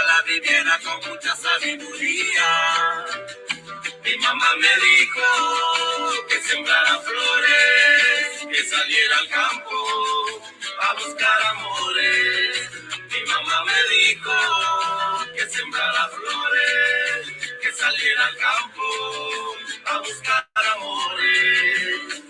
ojalá viviera con mucha sabiduría. Mi mamá me dijo que sembrara flores, que saliera al campo a buscar amores. Mi mamá me dijo que sembrara flores, que saliera al campo a buscar amores.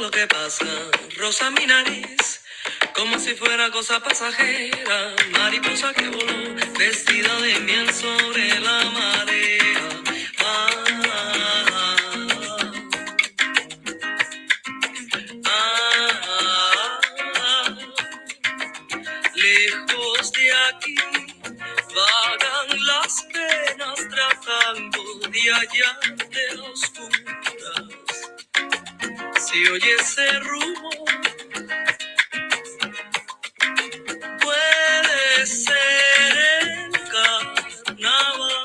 Lo que pasa, rosa mi nariz, como si fuera cosa pasajera, mariposa que voló, vestida de miel sobre la marea. Lejos de aquí, vagan las penas tratando de hallarte a oscuras. Si oye ese rumor, puede ser el carnaval.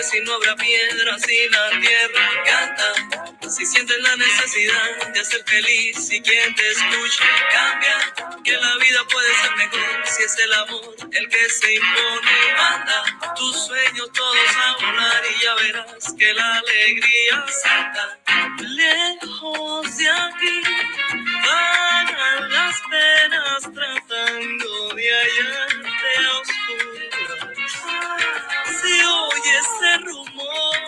pies y no habrá piedras y la tierra canta. Si sientes la necesidad de ser feliz y quien te escuche cambia, que la vida puede ser mejor si es el amor el que se impone. Manda tus sueños todos a volar y ya verás que la alegría salta. Lejos de aquí vagan las penas tratando de hallarte a oscuras. Si oyes ese rumor,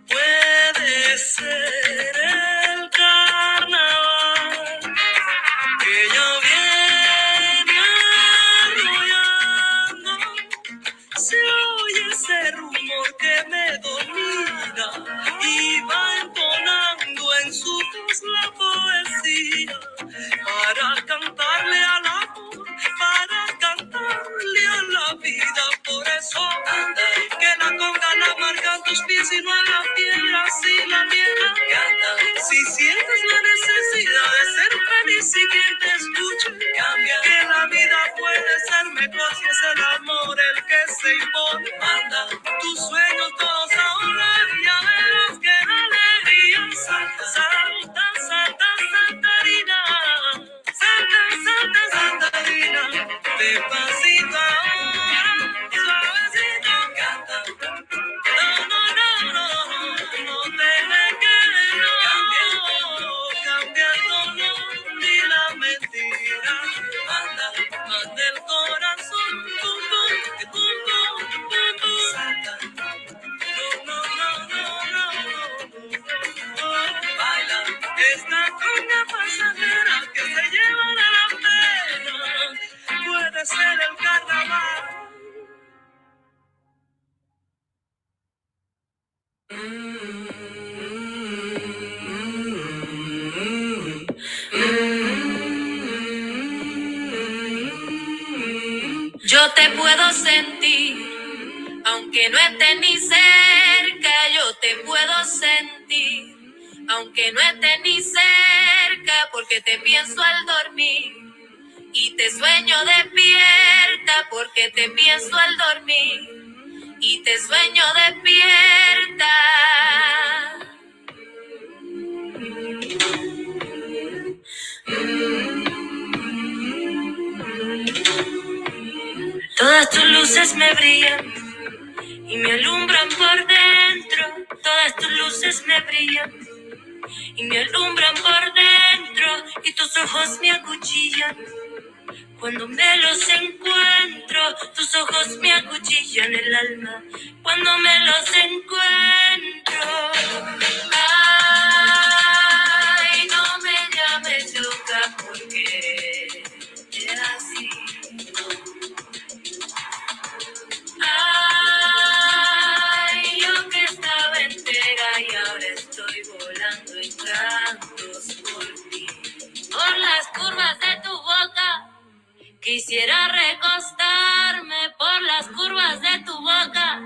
puede ser el carnaval que ya viene arrollando. Se oye ese rumor que me domina y va entonando en su voz la poesía para cantarle al amor, para cantarle a la vida. Por eso anda, que la conga la marcan tus pies y no haga piedras y la tierra canta. Si sientes la necesidad de ser feliz y quien te escuche cambia, que la vida puede ser mejor si es el amor el que se impone. Manda tus sueños todos a volar y ya verás que la alegría salta, salta, salta, saltarina, salta, salta, saltarina, despacito ahora, suavecito canta. No, no, no, no, no te dejes, no, cambiando no, ni la mentira. Manda, manda el corazón, pum, pum, pum, pum, pum, pum, salta. No, no, no, no, no, no, baila esta conga pasajera que se lleva de la pena. Puede ser el carnaval. Yo te puedo sentir, aunque no estés ni cerca. Yo te puedo sentir, aunque no estés ni cerca, porque te pienso al dormir y te sueño despierta, porque te pienso al dormir y te sueño despierta. Todas tus luces me brillan y me alumbran por dentro. Todas tus luces me brillan y me alumbran por dentro. Y tus ojos me acuchillan cuando me los encuentro. Tus ojos me acuchillan el alma cuando me los encuentro. Ay, no me llames loca porque es así. Ay, yo que estaba entera y ahora estoy volando en cantos por ti. Por las curvas de tu boca quisiera recostarme, por las curvas de tu boca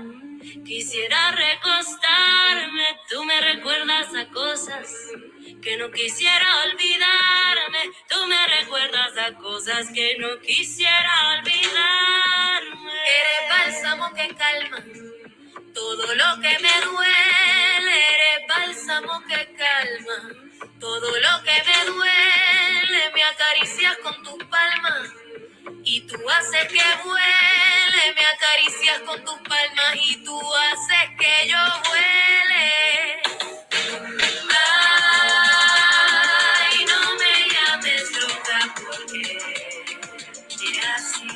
quisiera recostarme. Tú me recuerdas a cosas que no quisiera olvidarme. Tú me recuerdas a cosas que no quisiera olvidarme. Eres bálsamo que calma todo lo que me duele. Eres bálsamo que calma todo lo que me duele. Me acaricias con tus palmas y tú haces que vuele. Me acaricias con tus palmas y tú haces que yo vuele. Ay, no me llames loca porque es así.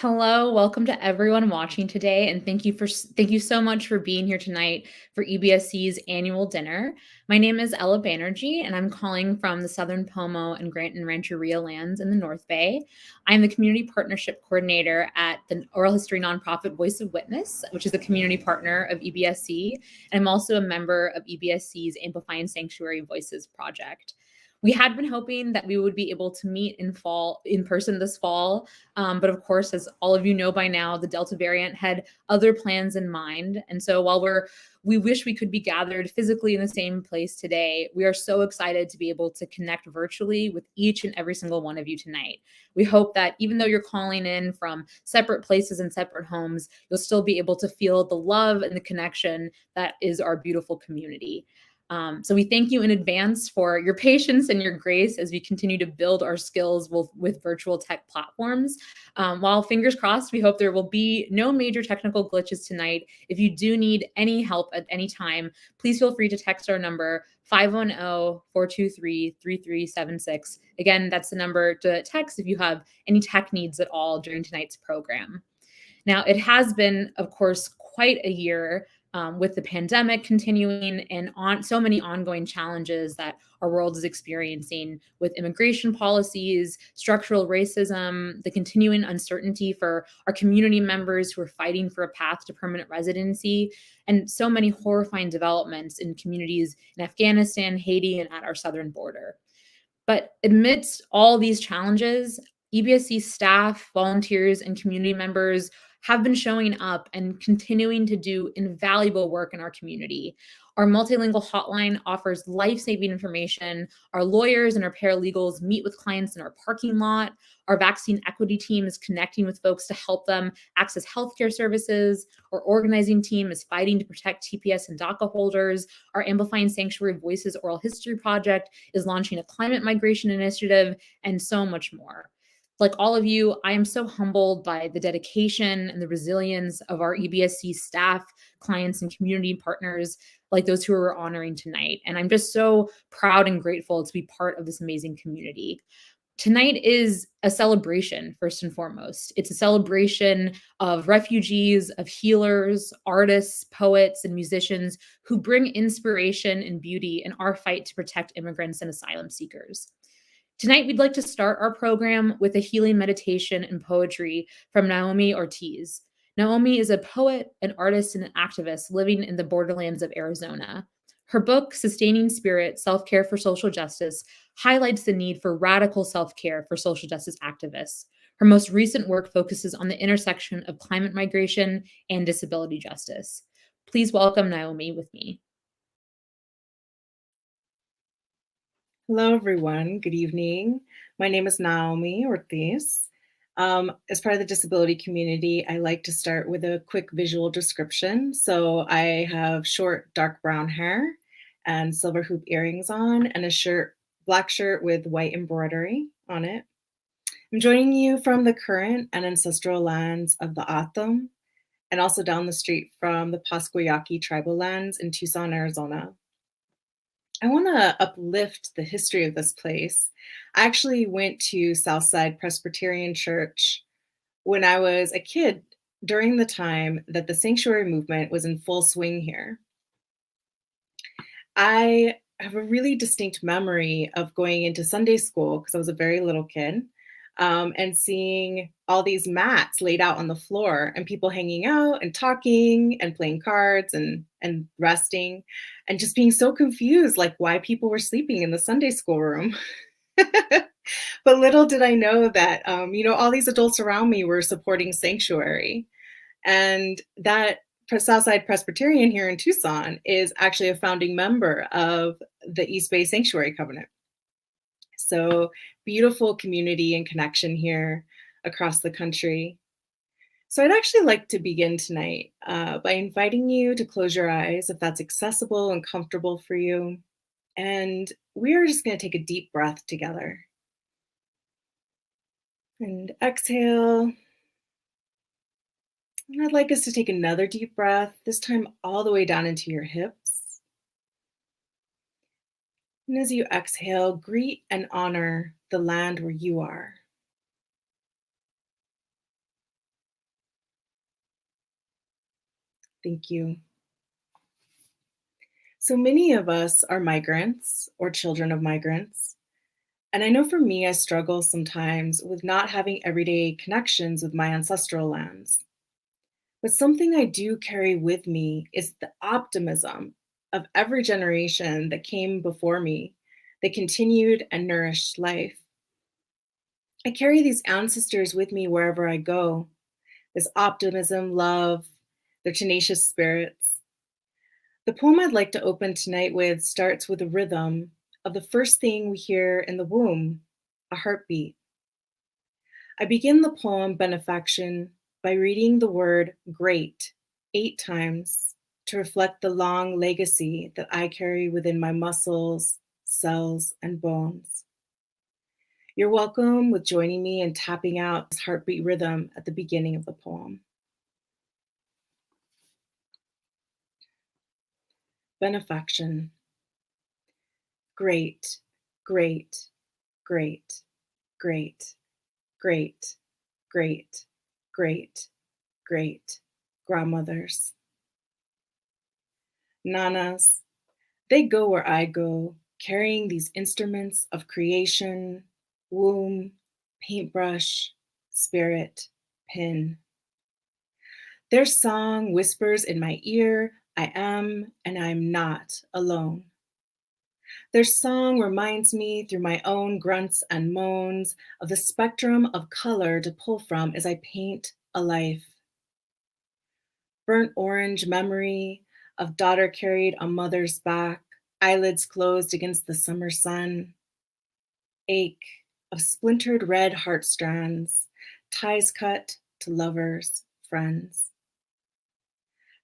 Hello, welcome to everyone watching today, and thank you so much for being here tonight for EBSC's annual dinner. My name is Ella Banerjee, and I'm calling from the Southern Pomo and Grant and Rancheria lands in the North Bay. I'm the Community Partnership Coordinator at the Oral History nonprofit Voice of Witness, which is a community partner of EBSC, and I'm also a member of EBSC's Amplifying Sanctuary Voices project. We had been hoping that we would be able to meet in person this fall, but of course, as all of you know by now, the Delta variant had other plans in mind. And so while we wish we could be gathered physically in the same place today, we are so excited to be able to connect virtually with each and every single one of you tonight. We hope that even though you're calling in from separate places and separate homes, you'll still be able to feel the love and the connection that is our beautiful community. So we thank you in advance for your patience and your grace as we continue to build our skills with virtual tech platforms. While fingers crossed, we hope there will be no major technical glitches tonight. If you do need any help at any time, please feel free to text our number 510-423-3376. Again, that's the number to text if you have any tech needs at all during tonight's program. Now, it has been, of course, quite a year with the pandemic continuing and on so many ongoing challenges that our world is experiencing with immigration policies, structural racism, the continuing uncertainty for our community members who are fighting for a path to permanent residency, and so many horrifying developments in communities in Afghanistan, Haiti, and at our southern border. But amidst all these challenges, EBSC staff, volunteers, and community members have been showing up and continuing to do invaluable work in our community. Our multilingual hotline offers life-saving information. Our lawyers and our paralegals meet with clients in our parking lot. Our vaccine equity team is connecting with folks to help them access healthcare services. Our organizing team is fighting to protect TPS and DACA holders. Our Amplifying Sanctuary Voices Oral History Project is launching a climate migration initiative, and so much more. Like all of you, I am so humbled by the dedication and the resilience of our EBSC staff, clients, and community partners, like those who are honoring tonight. And I'm just so proud and grateful to be part of this amazing community. Tonight is a celebration, first and foremost. It's a celebration of refugees, of healers, artists, poets, and musicians who bring inspiration and beauty in our fight to protect immigrants and asylum seekers. Tonight, we'd like to start our program with a healing meditation and poetry from Naomi Ortiz. Naomi is a poet, an artist, and an activist living in the borderlands of Arizona. Her book, Sustaining Spirit, Self-Care for Social Justice, highlights the need for radical self-care for social justice activists. Her most recent work focuses on the intersection of climate migration and disability justice. Please welcome Naomi with me. Hello, everyone. Good evening. My name is Naomi Ortiz. As part of the disability community, I like to start with a quick visual description. So I have short, dark brown hair and silver hoop earrings on, and a black shirt with white embroidery on it. I'm joining you from the current and ancestral lands of the Atham, and also down the street from the Pasquayaki tribal lands in Tucson, Arizona. I want to uplift the history of this place. I actually went to Southside Presbyterian Church when I was a kid during the time that the sanctuary movement was in full swing here. I have a really distinct memory of going into Sunday school because I was a very little kid, and seeing all these mats laid out on the floor and people hanging out and talking and playing cards and resting, and just being so confused, like why people were sleeping in the Sunday school room. But little did I know that, all these adults around me were supporting Sanctuary. And that Southside Presbyterian here in Tucson is actually a founding member of the East Bay Sanctuary Covenant. So beautiful community and connection here across the country. So I'd actually like to begin tonight by inviting you to close your eyes if that's accessible and comfortable for you. And we're just going to take a deep breath together. And exhale. And I'd like us to take another deep breath, this time all the way down into your hips. And as you exhale, greet and honor the land where you are. Thank you. So many of us are migrants or children of migrants. And I know for me, I struggle sometimes with not having everyday connections with my ancestral lands. But something I do carry with me is the optimism of every generation that came before me They continued and nourished life. I carry these ancestors with me wherever I go. This optimism, love, their tenacious spirits. The poem I'd like to open tonight with starts with a rhythm of the first thing we hear in the womb, a heartbeat. I begin the poem Benefaction by reading the word great 8 times to reflect the long legacy that I carry within my muscles, cells, and bones. You're welcome with joining me in tapping out this heartbeat rhythm at the beginning of the poem. Benefaction. Great, great, great, great, great, great, great, great grandmothers. Nanas, they go where I go, carrying these instruments of creation, womb, paintbrush, spirit, pin. Their song whispers in my ear, I am and I am not alone. Their song reminds me through my own grunts and moans of the spectrum of color to pull from as I paint a life. Burnt orange memory of daughter carried on mother's back, eyelids closed against the summer sun. Ache of splintered red heart strands, ties cut to lovers, friends.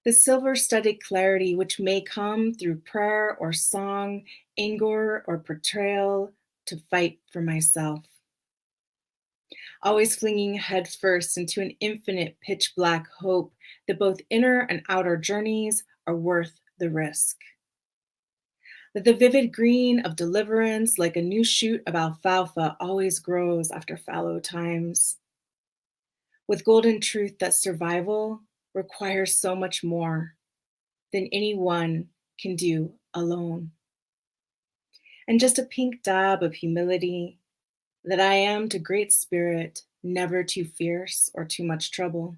The silver-studded clarity which may come through prayer or song, anger or portrayal to fight for myself. Always flinging headfirst into an infinite pitch black hope that both inner and outer journeys are worth the risk. That the vivid green of deliverance, like a new shoot of alfalfa, always grows after fallow times. With golden truth that survival requires so much more than anyone can do alone. And just a pink dab of humility that I am to great spirit, never too fierce or too much trouble.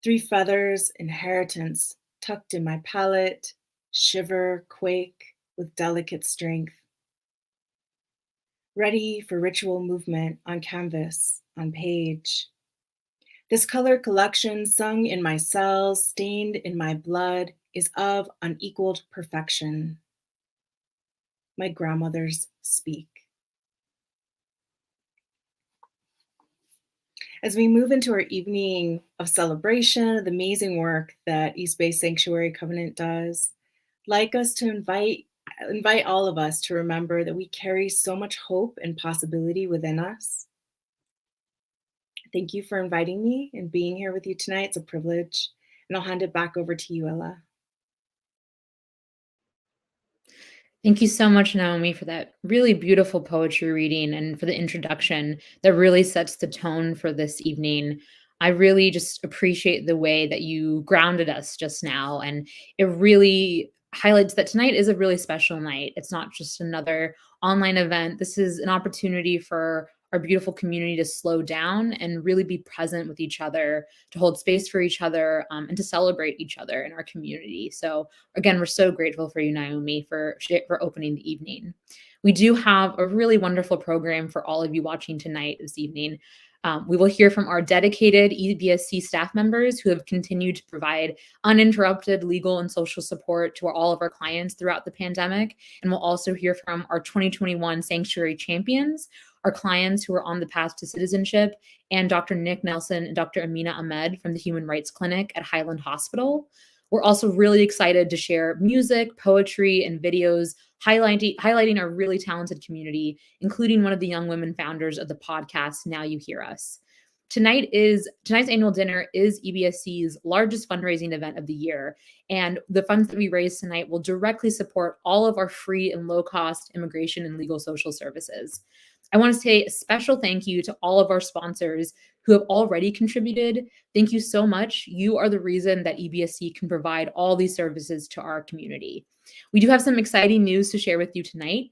3 feathers, inheritance, tucked in my palate, shiver, quake with delicate strength. Ready for ritual movement on canvas, on page. This color collection sung in my cells, stained in my blood, is of unequaled perfection. My grandmothers speak. As we move into our evening of celebration, the amazing work that East Bay Sanctuary Covenant does, I'd like us to invite all of us to remember that we carry so much hope and possibility within us. Thank you for inviting me and being here with you tonight. It's a privilege. And I'll hand it back over to you, Ella. Thank you so much, Naomi, for that really beautiful poetry reading and for the introduction that really sets the tone for this evening. I really just appreciate the way that you grounded us just now, and it really highlights that tonight is a really special night. It's not just another online event. This is an opportunity for our beautiful community to slow down and really be present with each other, to hold space for each other, and to celebrate each other in our community. So again, we're so grateful for you, Naomi, for opening the evening. We do have a really wonderful program for all of you watching tonight this evening. We will hear from our dedicated EBSC staff members who have continued to provide uninterrupted legal and social support to all of our clients throughout the pandemic. And we'll also hear from our 2021 Sanctuary Champions, our clients who are on the path to citizenship, and Dr. Nick Nelson and Dr. Amina Ahmed from the Human Rights Clinic at Highland Hospital. We're also really excited to share music, poetry, and videos highlighting our really talented community, including one of the young women founders of the podcast, Now You Hear Us. Tonight's annual dinner is EBSC's largest fundraising event of the year, and the funds that we raise tonight will directly support all of our free and low-cost immigration and legal social services. I want to say a special thank you to all of our sponsors who have already contributed. Thank you so much. You are the reason that EBSC can provide all these services to our community. We do have some exciting news to share with you tonight.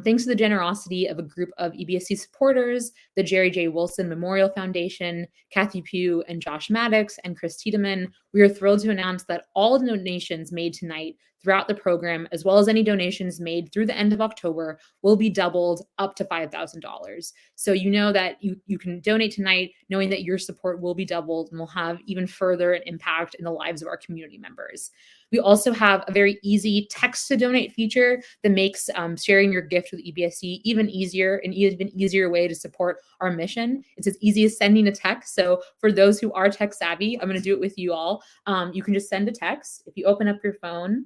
Thanks to the generosity of a group of EBSC supporters, the Jerry J. Wilson Memorial Foundation, Kathy Pugh and Josh Maddox and Chris Tiedemann, we are thrilled to announce that all donations made tonight throughout the program, as well as any donations made through the end of October, will be doubled up to $5,000. So you know that you can donate tonight knowing that your support will be doubled and will have even further an impact in the lives of our community members. We also have a very easy text to donate feature that makes sharing your gift with EBSC even easier, an even easier way to support our mission. It's as easy as sending a text. So for those who are tech savvy, I'm going to do it with you all. You can just send a text. If you open up your phone,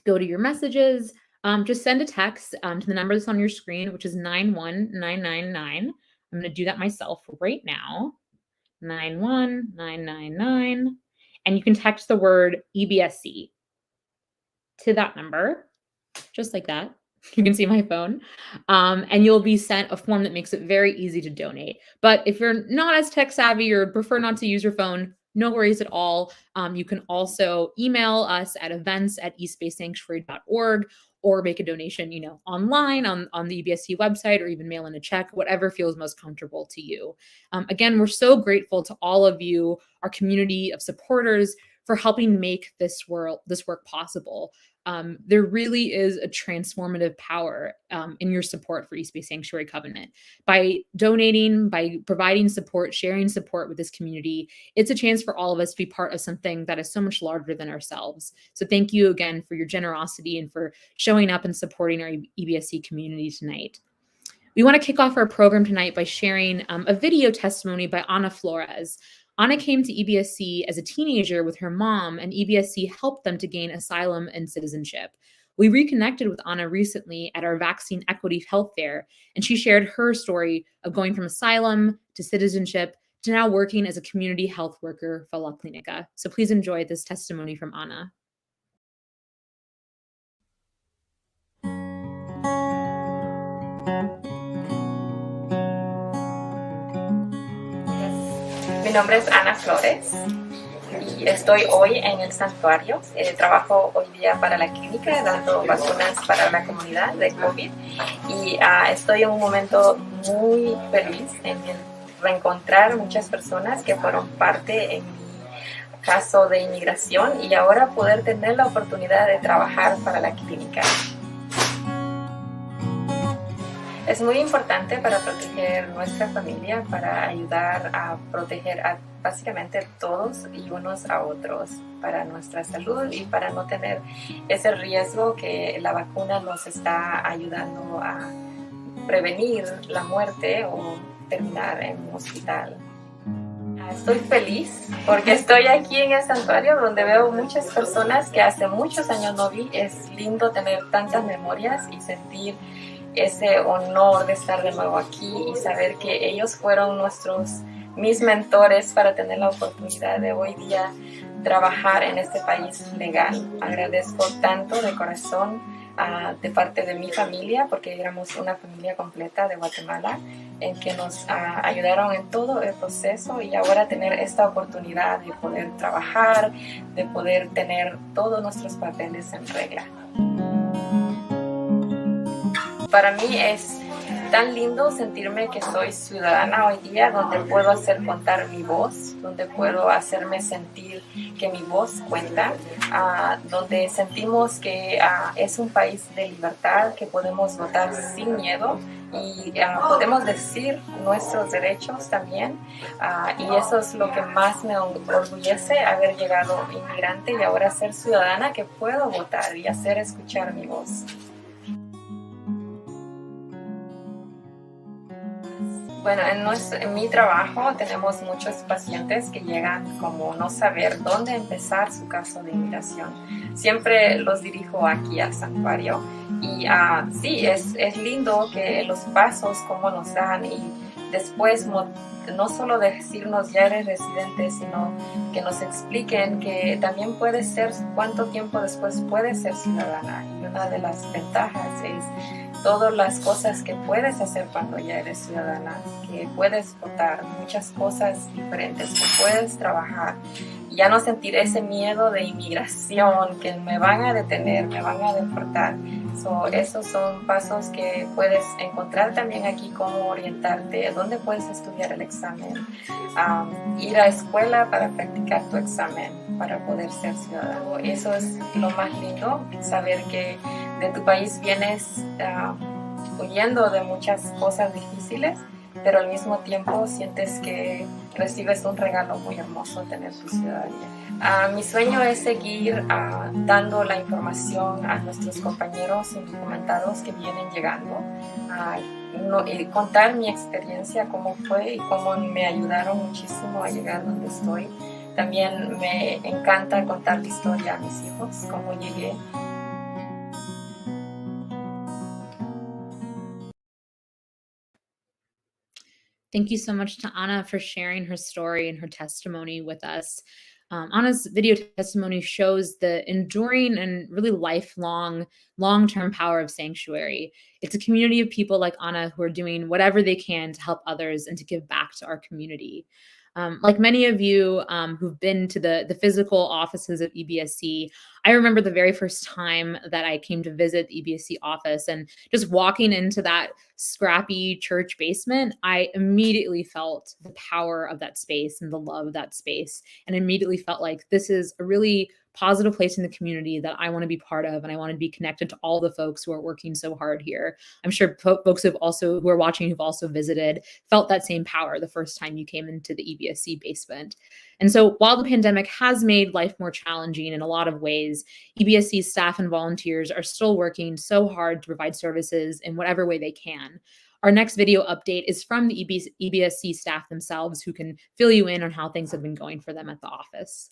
go to your messages, just send a text to the number that's on your screen, which is 91999. I'm going to do that myself right now. 91999. And you can text the word EBSC to that number, just like that. You can see my phone. And you'll be sent a form that makes it very easy to donate. But if you're not as tech savvy or prefer not to use your phone, no worries at all. You can also email us at events@eastbaysanctuary.org or make a donation, online on the EBSC website, or even mail in a check, whatever feels most comfortable to you. Again, we're so grateful to all of you, our community of supporters, for helping make this work possible. There really is a transformative power in your support for East Bay Sanctuary Covenant. By donating, by providing support, sharing support with this community, it's a chance for all of us to be part of something that is so much larger than ourselves. So thank you again for your generosity and for showing up and supporting our EBSC community tonight. We want to kick off our program tonight by sharing a video testimony by Ana Flores. Ana came to EBSC as a teenager with her mom, and EBSC helped them to gain asylum and citizenship. We reconnected with Ana recently at our Vaccine Equity Health Fair, and she shared her story of going from asylum to citizenship to now working as a community health worker for La Clinica. So please enjoy this testimony from Ana. Mi nombre es Ana Flores y estoy hoy en el santuario. Trabajo hoy día para la clínica dando vacunas para la comunidad de COVID y estoy en un momento muy feliz en reencontrar muchas personas que fueron parte en mi caso de inmigración y ahora poder tener la oportunidad de trabajar para la clínica. Es muy importante para proteger nuestra familia, para ayudar a proteger a básicamente todos y unos a otros, para nuestra salud y para no tener ese riesgo que la vacuna nos está ayudando a prevenir la muerte o terminar en un hospital. Estoy feliz porque estoy aquí en el santuario donde veo muchas personas que hace muchos años no vi. Es lindo tener tantas memorias y sentir ese honor de estar de nuevo aquí y saber que ellos fueron mis mentores para tener la oportunidad de hoy día trabajar en este país legal. Agradezco tanto de corazón de parte de mi familia, porque éramos una familia completa de Guatemala, en que nos ayudaron en todo el proceso y ahora tener esta oportunidad de poder trabajar, de poder tener todos nuestros papeles en regla. Para mí es tan lindo sentirme que soy ciudadana hoy día, donde puedo hacer contar mi voz, donde puedo hacerme sentir que mi voz cuenta, donde sentimos que es un país de libertad, que podemos votar sin miedo y podemos decir nuestros derechos también. Y eso es lo que más me orgullece, haber llegado inmigrante y ahora ser ciudadana, que puedo votar y hacer escuchar mi voz. Bueno, en mi trabajo tenemos muchos pacientes que llegan como no saber dónde empezar su caso de inmigración. Siempre los dirijo aquí al santuario y sí, es lindo que los pasos como nos dan y después no solo decirnos ya eres residente, sino que nos expliquen que también puede ser cuánto tiempo después puedes ser ciudadana. Y una de las ventajas es todas las cosas que puedes hacer cuando ya eres ciudadana, que puedes votar, muchas cosas diferentes, que puedes trabajar y ya no sentir ese miedo de inmigración, que me van a detener, me van a deportar. Esos son pasos que puedes encontrar también aquí, cómo orientarte, dónde puedes estudiar el examen, ir a escuela para practicar tu examen. para poder ser ciudadano. Eso es lo más lindo, saber que de tu país vienes huyendo de muchas cosas difíciles, pero al mismo tiempo sientes que recibes un regalo muy hermoso tener tu ciudadanía. Mi sueño es seguir dando la información a nuestros compañeros indocumentados que vienen llegando, y contar mi experiencia, cómo fue y cómo me ayudaron muchísimo a llegar donde estoy. También me encanta contar la historia a mis hijos, cómo llegué. Thank you so much to Anna for sharing her story and her testimony with us. Anna's video testimony shows the enduring and really lifelong, long-term power of Sanctuary. It's a community of people like Anna who are doing whatever they can to help others and to give back to our community. Like many of you who've been to the physical offices of EBSC, I remember the very first time that I came to visit the EBSC office and just walking into that scrappy church basement, I immediately felt the power of that space and the love of that space, and immediately felt like this is a really positive place in the community that I want to be part of, and I want to be connected to all the folks who are working so hard here. I'm sure folks who are watching who've also visited felt that same power the first time you came into the EBSC basement. And so while the pandemic has made life more challenging in a lot of ways, EBSC staff and volunteers are still working so hard to provide services in whatever way they can. Our next video update is from the EBSC staff themselves, who can fill you in on how things have been going for them at the office.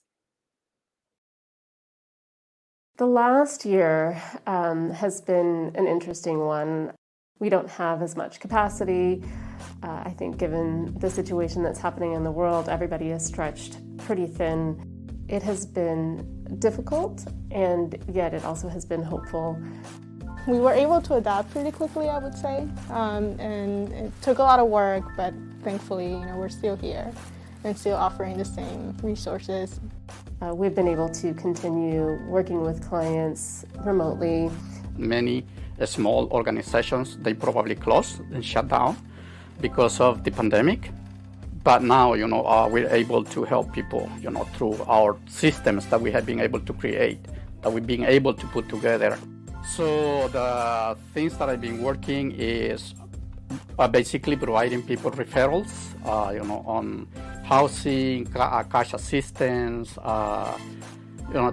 The last year has been an interesting one. We don't have as much capacity. I think given the situation that's happening in the world, everybody is stretched pretty thin. It has been difficult, and yet it also has been hopeful. We were able to adapt pretty quickly, I would say, and it took a lot of work, but thankfully, we're still here and still offering the same resources. We've been able to continue working with clients remotely. Many small organizations, they probably closed and shut down because of the pandemic. But now, we're able to help people, through our systems that we have been able to create, that we've been able to put together. So the things that I've been working is basically providing people referrals, on housing, cash assistance,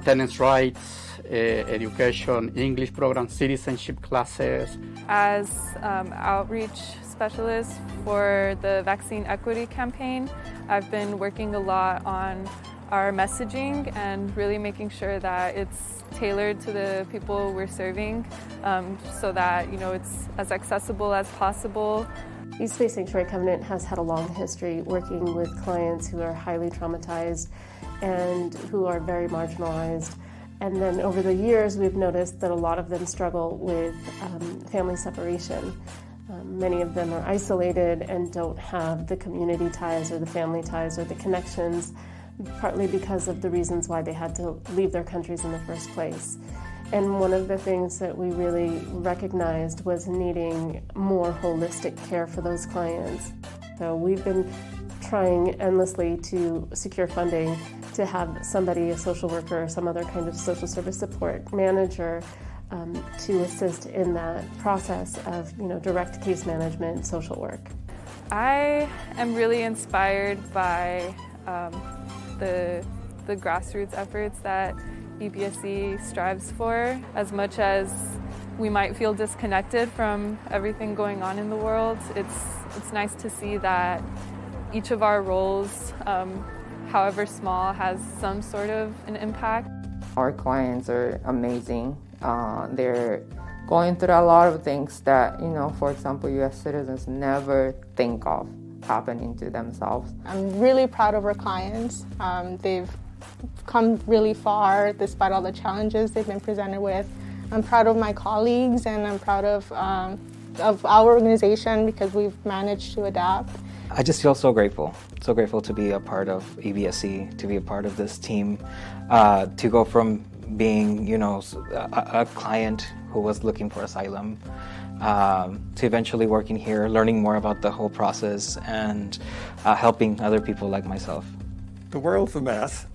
tenants' rights, education, English programs, citizenship classes. As outreach specialist for the Vaccine Equity Campaign, I've been working a lot on our messaging and really making sure that it's tailored to the people we're serving, so that it's as accessible as possible. East Bay Sanctuary Covenant has had a long history working with clients who are highly traumatized and who are very marginalized. And then over the years, we've noticed that a lot of them struggle with family separation. Many of them are isolated and don't have the community ties or the family ties or the connections, partly because of the reasons why they had to leave their countries in the first place. And one of the things that we really recognized was needing more holistic care for those clients. So we've been trying endlessly to secure funding to have somebody, a social worker or some other kind of social service support manager, to assist in that process of direct case management, social work. I am really inspired by the grassroots efforts that EBSC strives for. As much as we might feel disconnected from everything going on in the world, it's nice to see that each of our roles, however small, has some sort of an impact. Our clients are amazing. They're going through a lot of things that, for example, U.S. citizens never think of happening to themselves. I'm really proud of our clients. They've come really far despite all the challenges they've been presented with. I'm proud of my colleagues, and I'm proud of our organization because we've managed to adapt. I just feel so grateful to be a part of EBSC, to be a part of this team, to go from being, a client who was looking for asylum, to eventually working here, learning more about the whole process, and helping other people like myself. The world's a mess,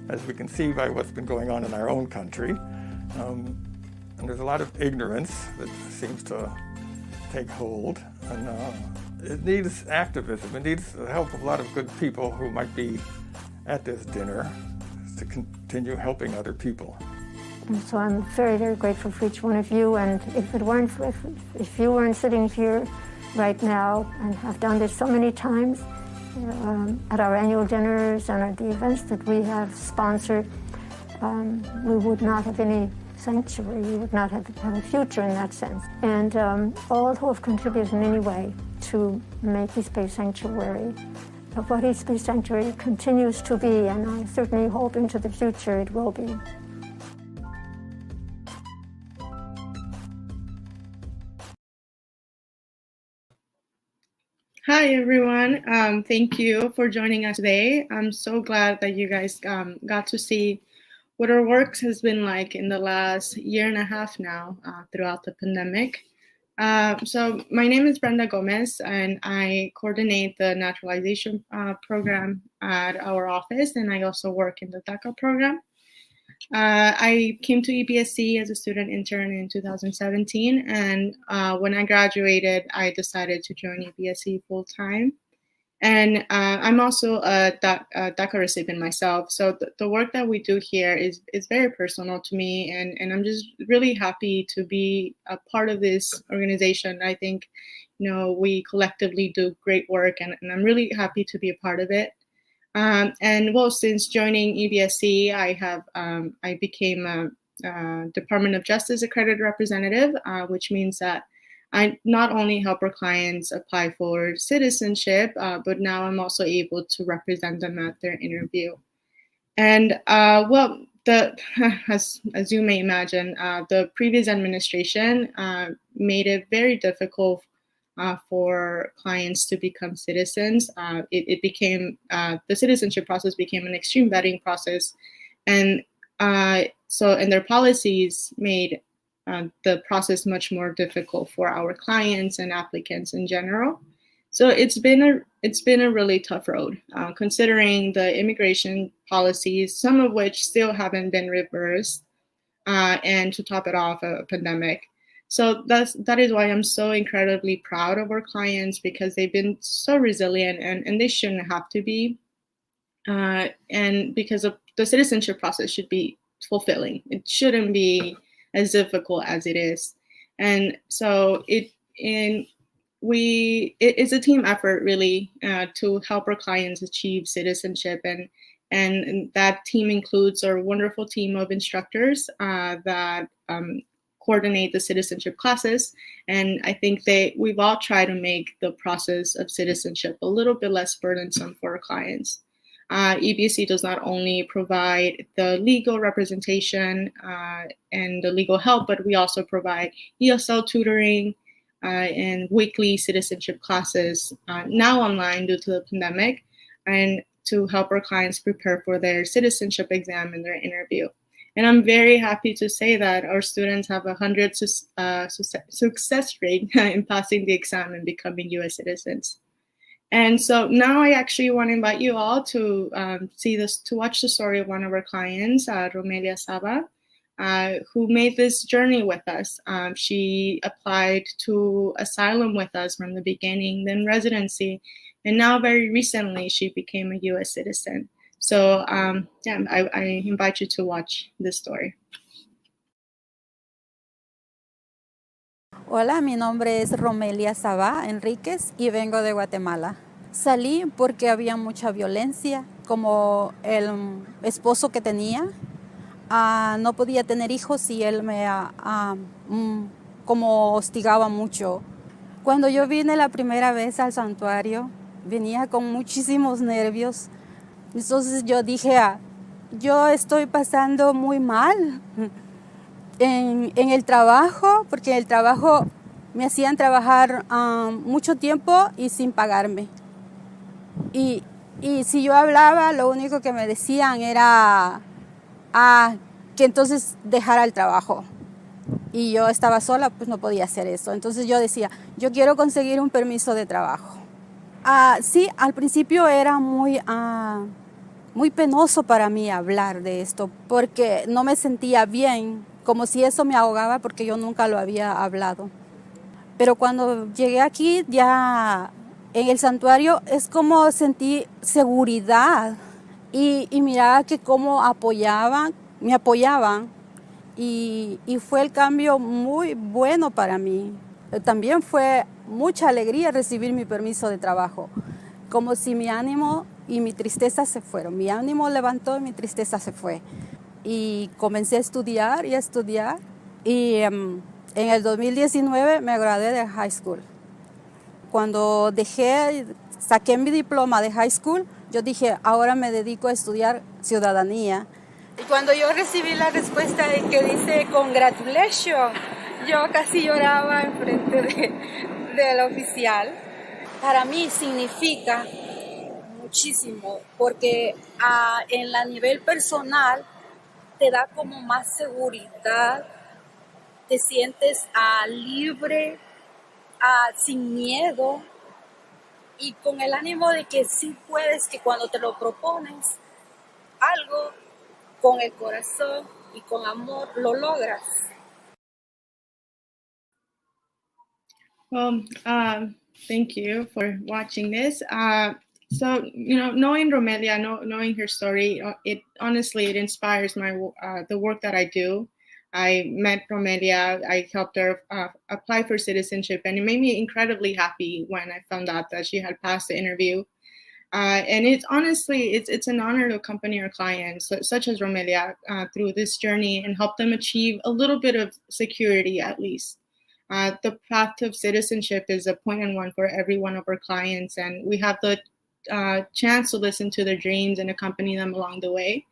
as we can see by what's been going on in our own country. And there's a lot of ignorance that seems to take hold. And it needs activism. It needs the help of a lot of good people who might be at this dinner to continue helping other people. And so I'm very, very grateful for each one of you. And if you weren't sitting here right now and have done this so many times at our annual dinners and at the events that we have sponsored, we would not have any sanctuary. We would not have a future in that sense. And all who have contributed in any way to make East Bay Sanctuary what East Bay Sanctuary continues to be, and I certainly hope into the future it will be. Hi, everyone. Thank you for joining us today. I'm so glad that you guys got to see what our work has been like in the last year and a half now throughout the pandemic. So my name is Brenda Gomez, and I coordinate the naturalization program at our office, and I also work in the DACA program. I came to EBSC as a student intern in 2017, and when I graduated, I decided to join EBSC full-time. And I'm also a DACA recipient myself, so the work that we do here is very personal to me, and I'm just really happy to be a part of this organization. I think, we collectively do great work, and I'm really happy to be a part of it. And well, since joining EBSC, I became a Department of Justice accredited representative, which means that I not only help our clients apply for citizenship, but now I'm also able to represent them at their interview. And well, as you may imagine, the previous administration made it very difficult for clients to become citizens. It became, the citizenship process became an extreme vetting process. And and their policies made the process much more difficult for our clients and applicants in general. So it's been a really tough road, considering the immigration policies, some of which still haven't been reversed, and to top it off, a pandemic. So that is why I'm so incredibly proud of our clients, because they've been so resilient, and they shouldn't have to be. And because of the citizenship process should be fulfilling. It shouldn't be as difficult as it is. And so it's a team effort, really, to help our clients achieve citizenship. And that team includes our wonderful team of instructors that coordinate the citizenship classes. And I think we've all tried to make the process of citizenship a little bit less burdensome for our clients. EBSC does not only provide the legal representation and the legal help, but we also provide ESL tutoring and weekly citizenship classes, now online due to the pandemic, and to help our clients prepare for their citizenship exam and their interview. And I'm very happy to say that our students have a 100% success rate in passing the exam and becoming US citizens. And so now I actually want to invite you all to watch the story of one of our clients, Romelia Saba, who made this journey with us. She applied to asylum with us from the beginning, then residency, and now very recently she became a US citizen. So I invite you to watch this story. Hola, mi nombre es Romelia Saba Enríquez y vengo de Guatemala. Salí porque había mucha violencia, como el esposo que tenía no podía tener hijos y él me como hostigaba mucho. Cuando yo vine la primera vez al santuario, venía con muchísimos nervios. Entonces yo dije, yo estoy pasando muy mal en el trabajo, porque en el trabajo me hacían trabajar mucho tiempo y sin pagarme. Y si yo hablaba, lo único que me decían era que entonces dejara el trabajo. Y yo estaba sola, pues no podía hacer eso. Entonces yo decía, yo quiero conseguir un permiso de trabajo. Sí, al principio era muy muy penoso para mí hablar de esto, porque no me sentía bien, como si eso me ahogaba porque yo nunca lo había hablado. Pero cuando llegué aquí, ya en el santuario, es como sentí seguridad y miraba que cómo me apoyaban y fue el cambio muy bueno para mí. También fue mucha alegría recibir mi permiso de trabajo, como si mi ánimo y mi tristeza se fueron. Mi ánimo levantó y mi tristeza se fue. Y comencé a estudiar y en el 2019 me gradué de high school. Cuando saqué mi diploma de high school, yo dije, ahora me dedico a estudiar ciudadanía. Y cuando yo recibí la respuesta que dice congratulations, yo casi lloraba enfrente del oficial. Para mí significa muchísimo porque en la nivel personal te da como más seguridad, te sientes libre, sin miedo y con el ánimo de que sí puedes, que cuando te lo propones algo con el corazón y con amor lo logras. Well, thank you for watching this. So, knowing Romelia, knowing her story, it inspires the work that I do. I met Romelia, I helped her apply for citizenship, and it made me incredibly happy when I found out that she had passed the interview. And it's an honor to accompany our clients, such as Romelia, through this journey and help them achieve a little bit of security at least. The path to citizenship is a point and one for every one of our clients, and we have the chance to listen to their dreams and accompany them along the way.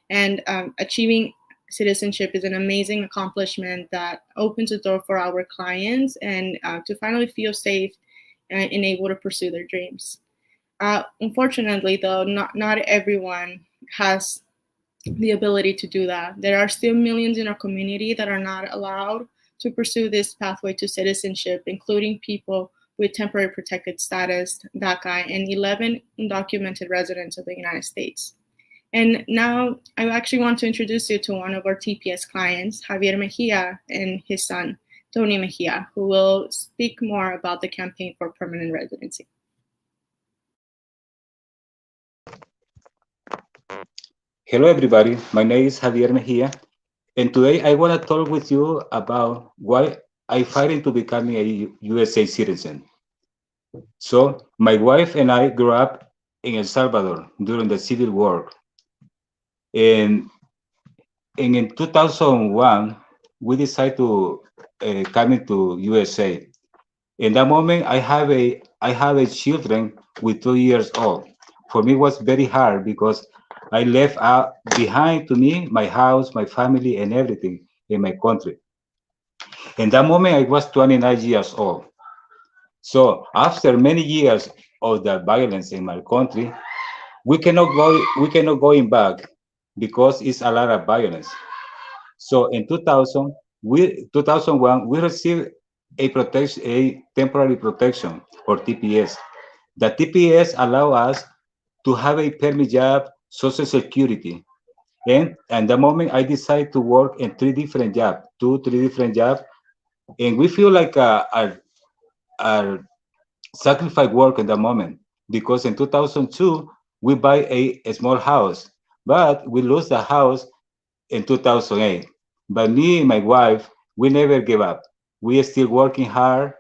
And achieving citizenship is an amazing accomplishment that opens the door for our clients and to finally feel safe and able to pursue their dreams. Unfortunately, though, not everyone has the ability to do that. There are still millions in our community that are not allowed to pursue this pathway to citizenship, including people with temporary protected status, DACA, and 11 undocumented residents of the United States. And now I actually want to introduce you to one of our TPS clients, Javier Mejia, and his son, Tony Mejia, who will speak more about the campaign for permanent residency. Hello, everybody. My name is Javier Mejia, and today I want to talk with you about why I fighting to becoming a USA citizen. So, my wife and I grew up in El Salvador during the Civil War, and in 2001 we decided to come into USA. In that moment, I have a children with 2 years old. For me, it was very hard because I left out behind to me my house, my family, and everything in my country. In that moment, I was 29 years old. So after many years of the violence in my country, we cannot going back because it's a lot of violence. So in 2001, we received a temporary protection, or TPS. The TPS allow us to have a permit job, Social Security. And at the moment, I decided to work in 3 different jobs, 3 different jobs. And we feel like our sacrifice work in the moment, because in 2002, we buy a small house, but we lose the house in 2008. But me and my wife, we never give up. We are still working hard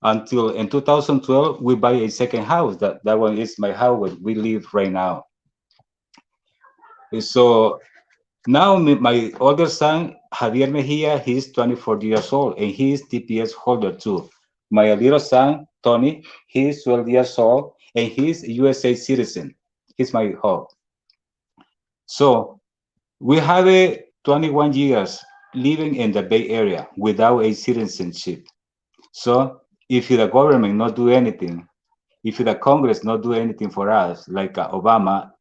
until in 2012, we buy a second house. That one is my house where we live right now. So now my older son, Javier Mejia, he's 24 years old, and he is TPS holder too. My little son, Tony, he's 12 years old, and he's a USA citizen. He's my hope. So we have 21 years living in the Bay Area without a citizenship. So if the government not do anything, if the Congress not do anything for us, like Obama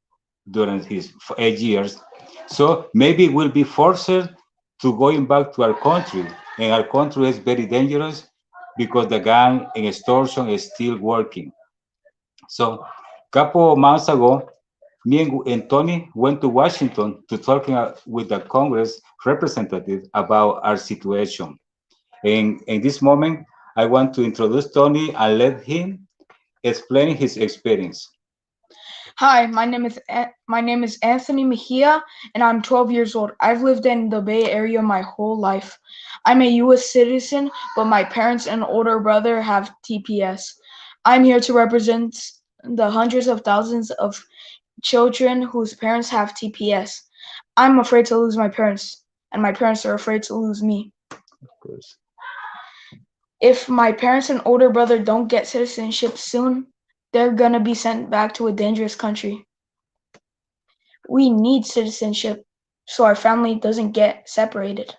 during his 8 years, so maybe we'll be forced to going back to our country, and our country is very dangerous because the gang and extortion is still working. So a couple of months ago, me and Tony went to Washington to talk with the Congress representative about our situation. And in this moment, I want to introduce Tony and let him explain his experience. Hi, my name is Anthony Mejia, and I'm 12 years old. I've lived in the Bay Area my whole life. I'm a U.S. citizen, but my parents and older brother have TPS. I'm here to represent the hundreds of thousands of children whose parents have TPS. I'm afraid to lose my parents, and my parents are afraid to lose me. Of course. If my parents and older brother don't get citizenship soon, they're gonna be sent back to a dangerous country. We need citizenship so our family doesn't get separated.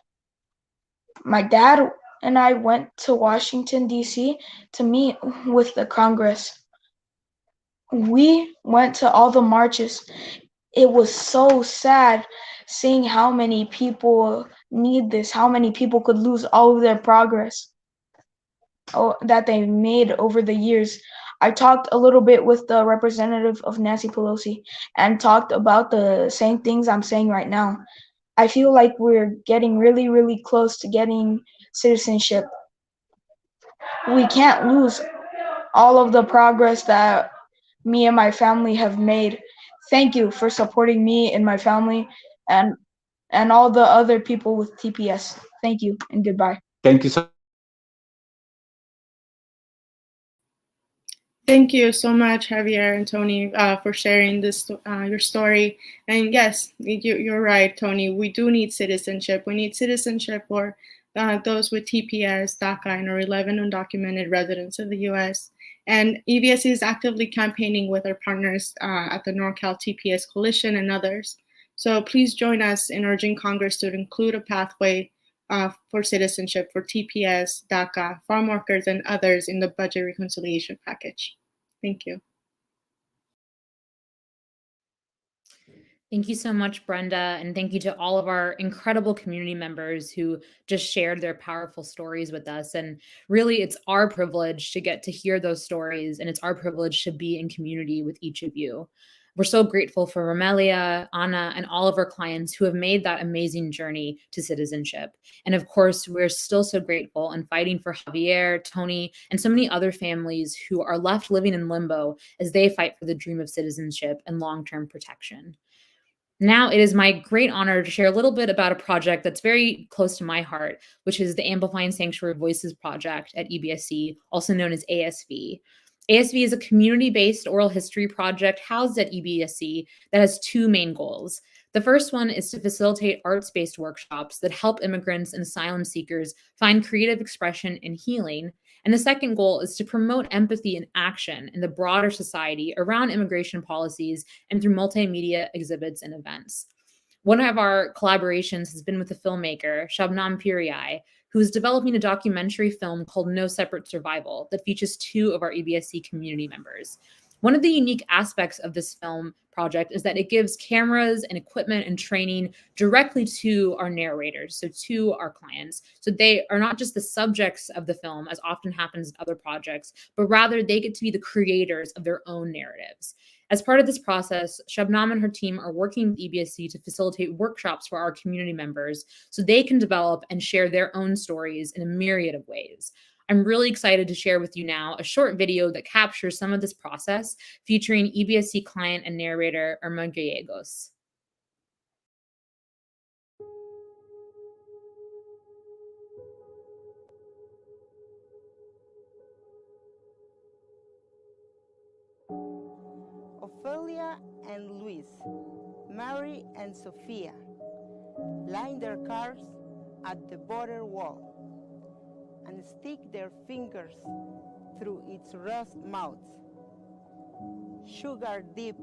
My dad and I went to Washington, D.C. to meet with the Congress. We went to all the marches. It was so sad seeing how many people need this, how many people could lose all of their progress that they made over the years. I talked a little bit with the representative of Nancy Pelosi and talked about the same things I'm saying right now. I feel like we're getting really, really close to getting citizenship. We can't lose all of the progress that me and my family have made. Thank you for supporting me and my family and all the other people with TPS. Thank you and goodbye. Thank you so Thank you so much, Javier and Tony, for sharing this your story. And yes, you're right, Tony. We do need citizenship. We need citizenship for those with TPS, DACA, and or 11 undocumented residents of the U.S. And EBSC is actively campaigning with our partners at the NorCal TPS Coalition and others. So please join us in urging Congress to include a pathway for citizenship for TPS, DACA, farm workers, and others in the budget reconciliation package. Thank you. Thank you so much, Brenda. And thank you to all of our incredible community members who just shared their powerful stories with us. And really, it's our privilege to get to hear those stories. And it's our privilege to be in community with each of you. We're so grateful for Romelia, Anna, and all of our clients who have made that amazing journey to citizenship. And of course, we're still so grateful and fighting for Javier, Tony, and so many other families who are left living in limbo as they fight for the dream of citizenship and long-term protection. Now it is my great honor to share a little bit about a project that's very close to my heart, which is the Amplifying Sanctuary Voices project at EBSC, also known as ASV. ASV is a community-based oral history project housed at EBSC that has two main goals. The first one is to facilitate arts-based workshops that help immigrants and asylum seekers find creative expression and healing. And the second goal is to promote empathy and action in the broader society around immigration policies and through multimedia exhibits and events. One of our collaborations has been with the filmmaker, Shabnam Puri, who is developing a documentary film called No Separate Survival that features two of our EBSC community members. One of the unique aspects of this film project is that it gives cameras and equipment and training directly to our narrators, so to our clients. So they are not just the subjects of the film, as often happens in other projects, but rather they get to be the creators of their own narratives. As part of this process, Shabnam and her team are working with EBSC to facilitate workshops for our community members so they can develop and share their own stories in a myriad of ways. I'm really excited to share with you now a short video that captures some of this process featuring EBSC client and narrator Irma Gallegos. Ophelia and Luis, Mary and Sophia, line their cars at the border wall and stick their fingers through its rough mouths, sugar deep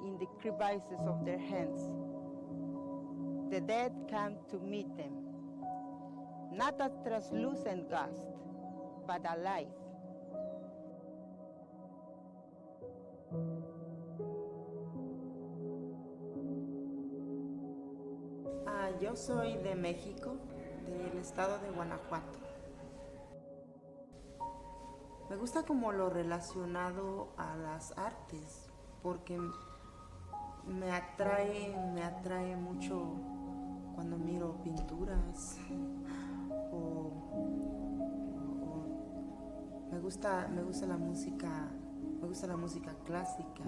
in the crevices of their hands. The dead come to meet them, not a translucent ghost, but alive. Yo soy de México, del estado de Guanajuato. Me gusta como lo relacionado a las artes, porque me atrae mucho cuando miro pinturas o me gusta la música clásica.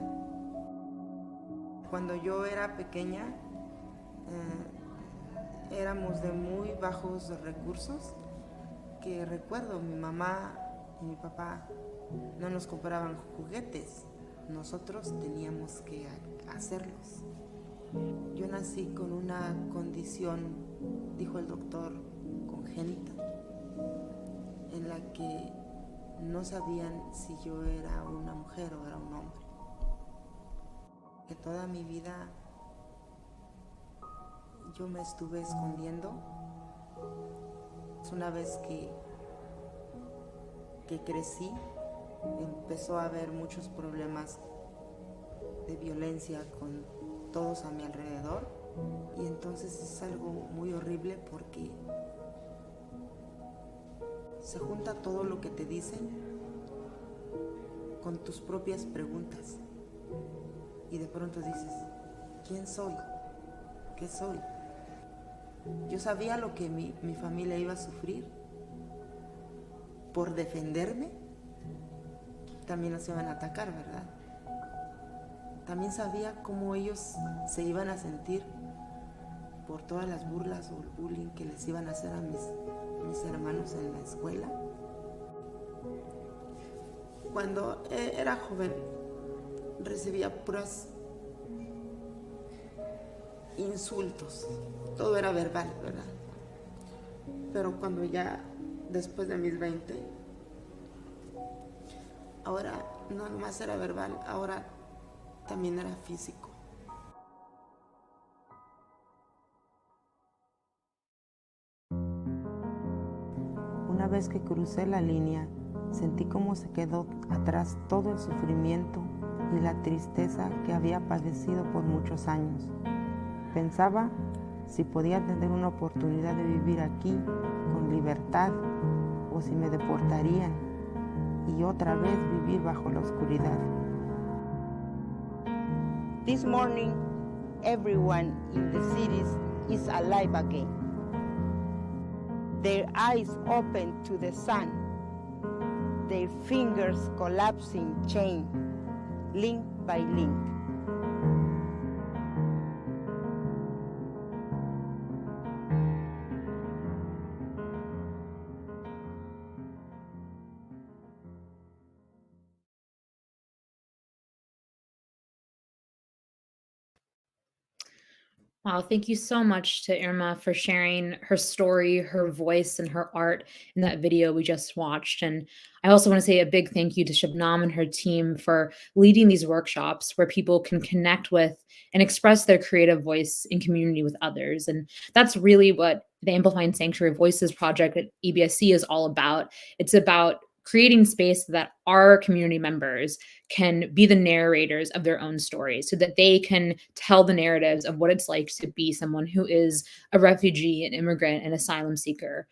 Cuando yo era pequeña, éramos de muy bajos recursos, que recuerdo mi mamá y mi papá no nos compraban juguetes, nosotros teníamos que hacerlos. Yo nací con una condición, dijo el doctor, congénita, en la que no sabían si yo era una mujer o era un hombre. Que toda mi vida yo me estuve escondiendo. Una vez que crecí, empezó a haber muchos problemas de violencia con todos a mi alrededor, y entonces es algo muy horrible porque se junta todo lo que te dicen con tus propias preguntas, y de pronto dices, ¿quién soy? ¿Qué soy? Yo sabía lo que mi familia iba a sufrir por defenderme. También nos iban a atacar, ¿verdad? También sabía cómo ellos se iban a sentir por todas las burlas o el bullying que les iban a hacer a mis hermanos en la escuela. Cuando era joven, recibía puras insultos. Todo era verbal, ¿verdad? Pero cuando ya, después de mis 20, ahora no nomás era verbal, ahora también era físico. Una vez que crucé la línea, sentí cómo se quedó atrás todo el sufrimiento y la tristeza que había padecido por muchos años. Pensaba si podía tener una oportunidad de vivir aquí con libertad o si me deportarían y otra vez vivir bajo la oscuridad. This morning, everyone in the cities is alive again. Their eyes open to the sun, their fingers collapsing chain, link by link. Wow, thank you so much to Irma for sharing her story, her voice, and her art in that video we just watched. And I also want to say a big thank you to Shabnam and her team for leading these workshops where people can connect with and express their creative voice in community with others. And that's really what the Amplifying Sanctuary Voices project at EBSC is all about. It's about creating space so that our community members can be the narrators of their own stories so that they can tell the narratives of what it's like to be someone who is a refugee, an immigrant, an asylum seeker.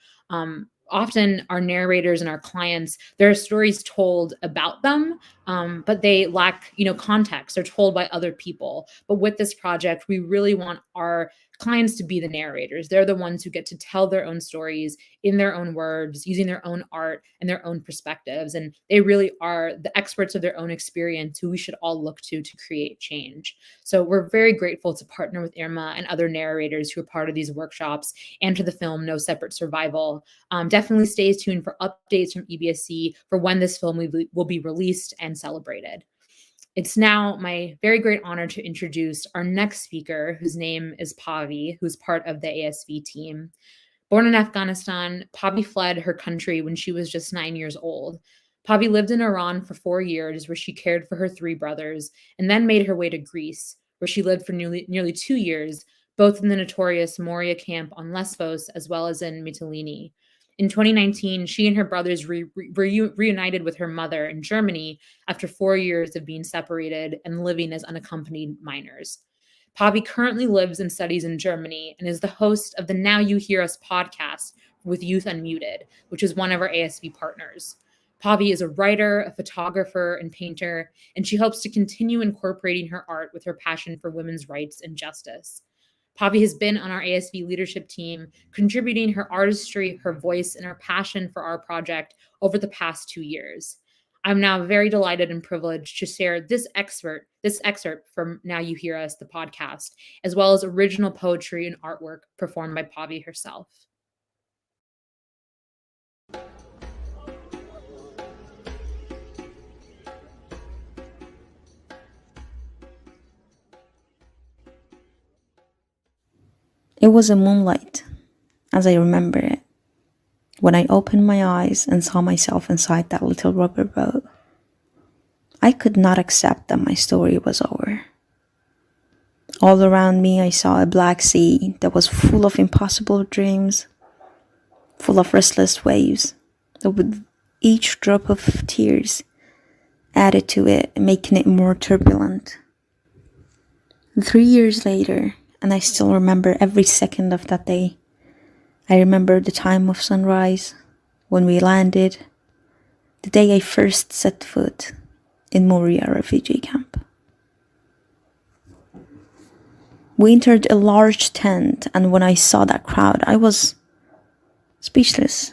Often our narrators and our clients, there are stories told about them, but they lack, context. They're told by other people. But with this project, we really want our clients to be the narrators. They're the ones who get to tell their own stories in their own words, using their own art and their own perspectives. And they really are the experts of their own experience who we should all look to create change. So we're very grateful to partner with Irma and other narrators who are part of these workshops and to the film No Separate Survival. Definitely stay tuned for updates from EBSC for when this film will be released and celebrated. It's now my very great honor to introduce our next speaker, whose name is Pavi, who's part of the ASV team. Born in Afghanistan, Pavi fled her country when she was just 9 years old. Pavi lived in Iran for 4 years, where she cared for her 3 brothers, and then made her way to Greece, where she lived for nearly 2 years, both in the notorious Moria camp on Lesbos as well as in Mytilene. In 2019, she and her brothers reunited with her mother in Germany after 4 years of being separated and living as unaccompanied minors. Pavi currently lives and studies in Germany and is the host of the Now You Hear Us podcast with Youth Unmuted, which is one of our ASV partners. Pavi is a writer, a photographer, and painter, and she hopes to continue incorporating her art with her passion for women's rights and justice. Pavi has been on our ASV leadership team, contributing her artistry, her voice, and her passion for our project over the past 2 years. I'm now very delighted and privileged to share this excerpt from Now You Hear Us, the podcast, as well as original poetry and artwork performed by Pavi herself. It was a moonlight, as I remember it, when I opened my eyes and saw myself inside that little rubber boat. I could not accept that my story was over. All around me, I saw a black sea that was full of impossible dreams, full of restless waves, that with each drop of tears added to it, making it more turbulent. 3 years later, and I still remember every second of that day. I remember the time of sunrise, when we landed, the day I first set foot in Moria refugee camp. We entered a large tent, and when I saw that crowd, I was speechless.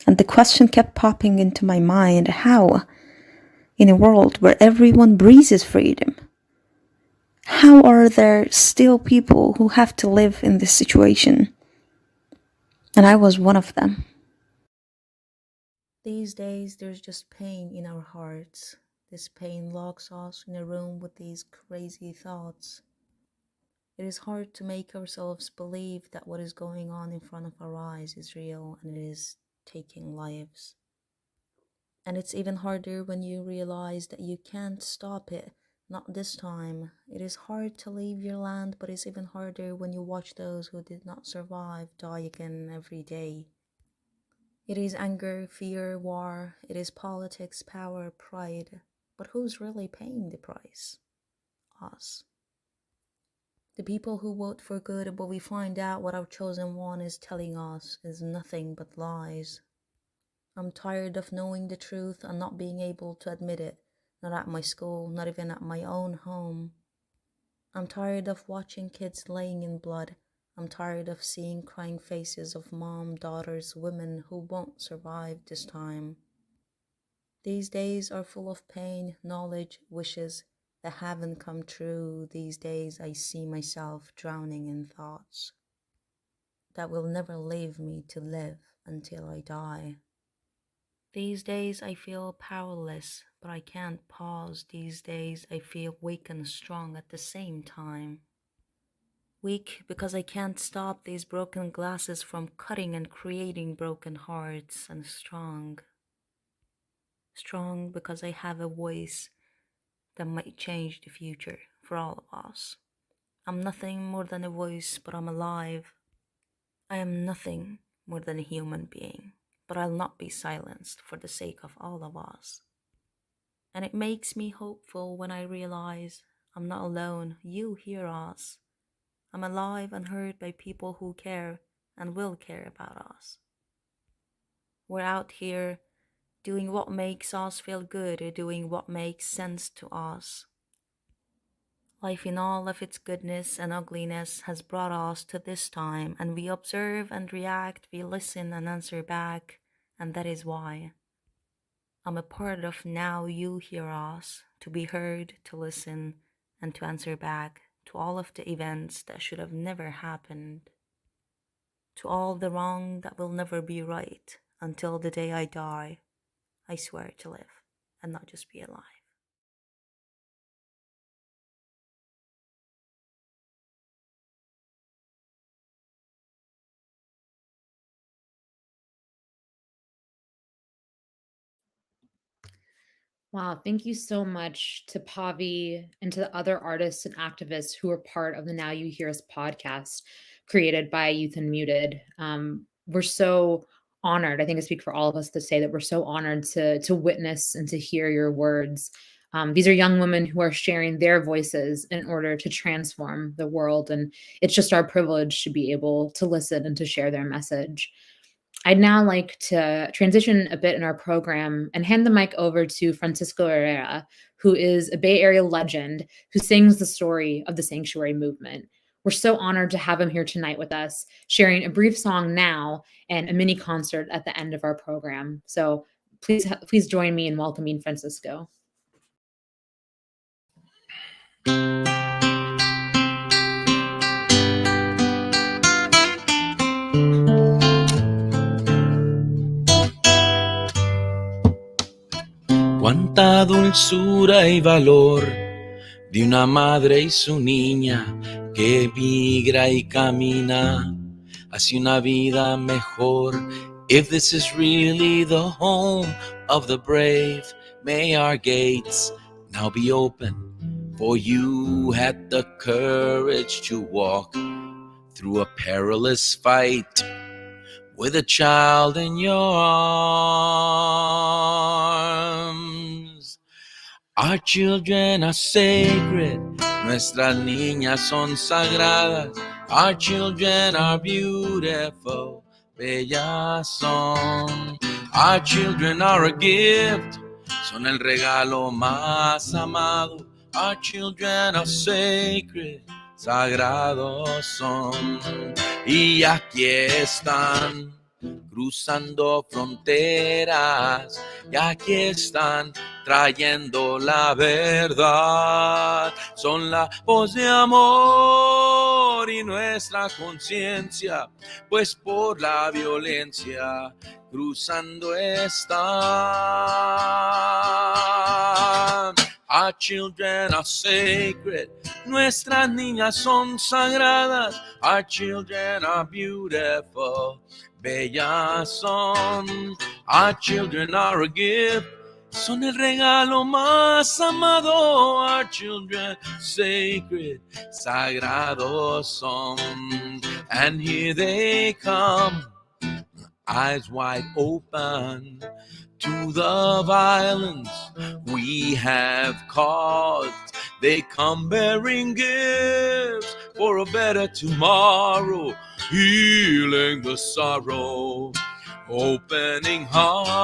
And the question kept popping into my mind, how, in a world where everyone breathes freedom, how are there still people who have to live in this situation? And I was one of them. These days, there's just pain in our hearts. This pain locks us in a room with these crazy thoughts. It is hard to make ourselves believe that what is going on in front of our eyes is real and it is taking lives. And it's even harder when you realize that you can't stop it. Not this time. It is hard to leave your land, but it's even harder when you watch those who did not survive die again every day. It is anger, fear, war. It is politics, power, pride. But who's really paying the price? Us. The people who vote for good, but we find out what our chosen one is telling us is nothing but lies. I'm tired of knowing the truth and not being able to admit it. Not at my school, not even at my own home. I'm tired of watching kids laying in blood. I'm tired of seeing crying faces of mom, daughters, women who won't survive this time. These days are full of pain, knowledge, wishes that haven't come true. These days I see myself drowning in thoughts that will never leave me to live until I die. These days I feel powerless, but I can't pause. These days I feel weak and strong at the same time. Weak because I can't stop these broken glasses from cutting and creating broken hearts, and strong. Strong because I have a voice that might change the future for all of us. I'm nothing more than a voice, but I'm alive. I am nothing more than a human being, but I'll not be silenced for the sake of all of us. And it makes me hopeful when I realize I'm not alone. You hear us. I'm alive and heard by people who care and will care about us. We're out here doing what makes us feel good, or doing what makes sense to us. Life in all of its goodness and ugliness has brought us to this time, and we observe and react, we listen and answer back, and that is why I'm a part of Now You Hear Us, to be heard, to listen, and to answer back to all of the events that should have never happened, to all the wrong that will never be right until the day I die. I swear to live and not just be alive. Wow, thank you so much to Pavi and to the other artists and activists who are part of the Now You Hear Us podcast created by Youth Unmuted. We're so honored. I think I speak for all of us to say that we're so honored to witness and to hear your words. These are young women who are sharing their voices in order to transform the world, and it's just our privilege to be able to listen and to share their message. I'd now like to transition a bit in our program and hand the mic over to Francisco Herrera, who is a Bay Area legend who sings the story of the sanctuary movement. We're so honored to have him here tonight with us, sharing a brief song now and a mini concert at the end of our program. So please join me in welcoming Francisco. Cuánta dulzura y valor de una madre y su niña que migra y camina hacia una vida mejor. If this is really the home of the brave, may our gates now be open, for you had the courage to walk through a perilous fight with a child in your arms. Our children are sacred, nuestras niñas son sagradas. Our children are beautiful, bellas son. Our children are a gift, son el regalo más amado. Our children are sacred, sagrados son. Y aquí están, cruzando fronteras, y aquí están, trayendo la verdad. Son la voz de amor y nuestra conciencia, pues por la violencia cruzando están. Our children are sacred, nuestras niñas son sagradas. Our children are beautiful, bellas son. Our children are a gift, son el regalo más amado. Our children sacred, sagrados son. And here they come, eyes wide open to the violence we have caused. They come bearing gifts for a better tomorrow, healing the sorrow, opening hearts.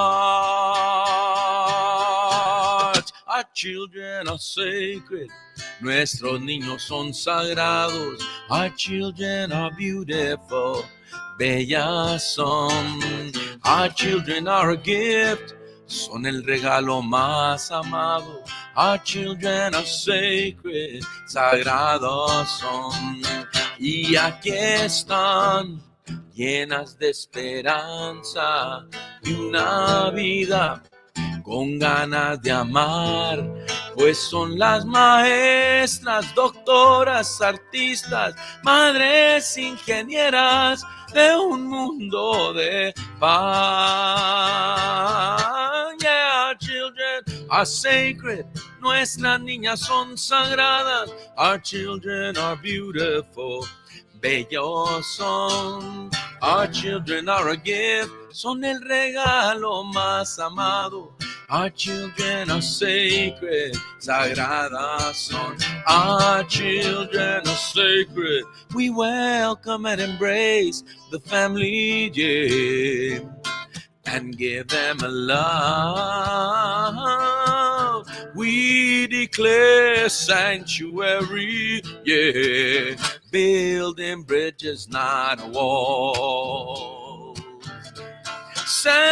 Our children are sacred, nuestros niños son sagrados. Our children are beautiful, bellas son. Our children are a gift, son el regalo más amado. Our children are sacred, sagrados son. Y aquí están, llenas de esperanza y una vida con ganas de amar, pues son las maestras, doctoras, artistas, madres ingenieras de un mundo de paz. Yeah, our children are sacred, nuestras niñas son sagradas. Our children are beautiful, bellos son. Our children are a gift, son el regalo más amado. Our children are sacred, sagradas son. Our children are sacred, we welcome and embrace the family, yeah, and give them a love. We declare sanctuary, yeah, building bridges, not walls. Sanctuary,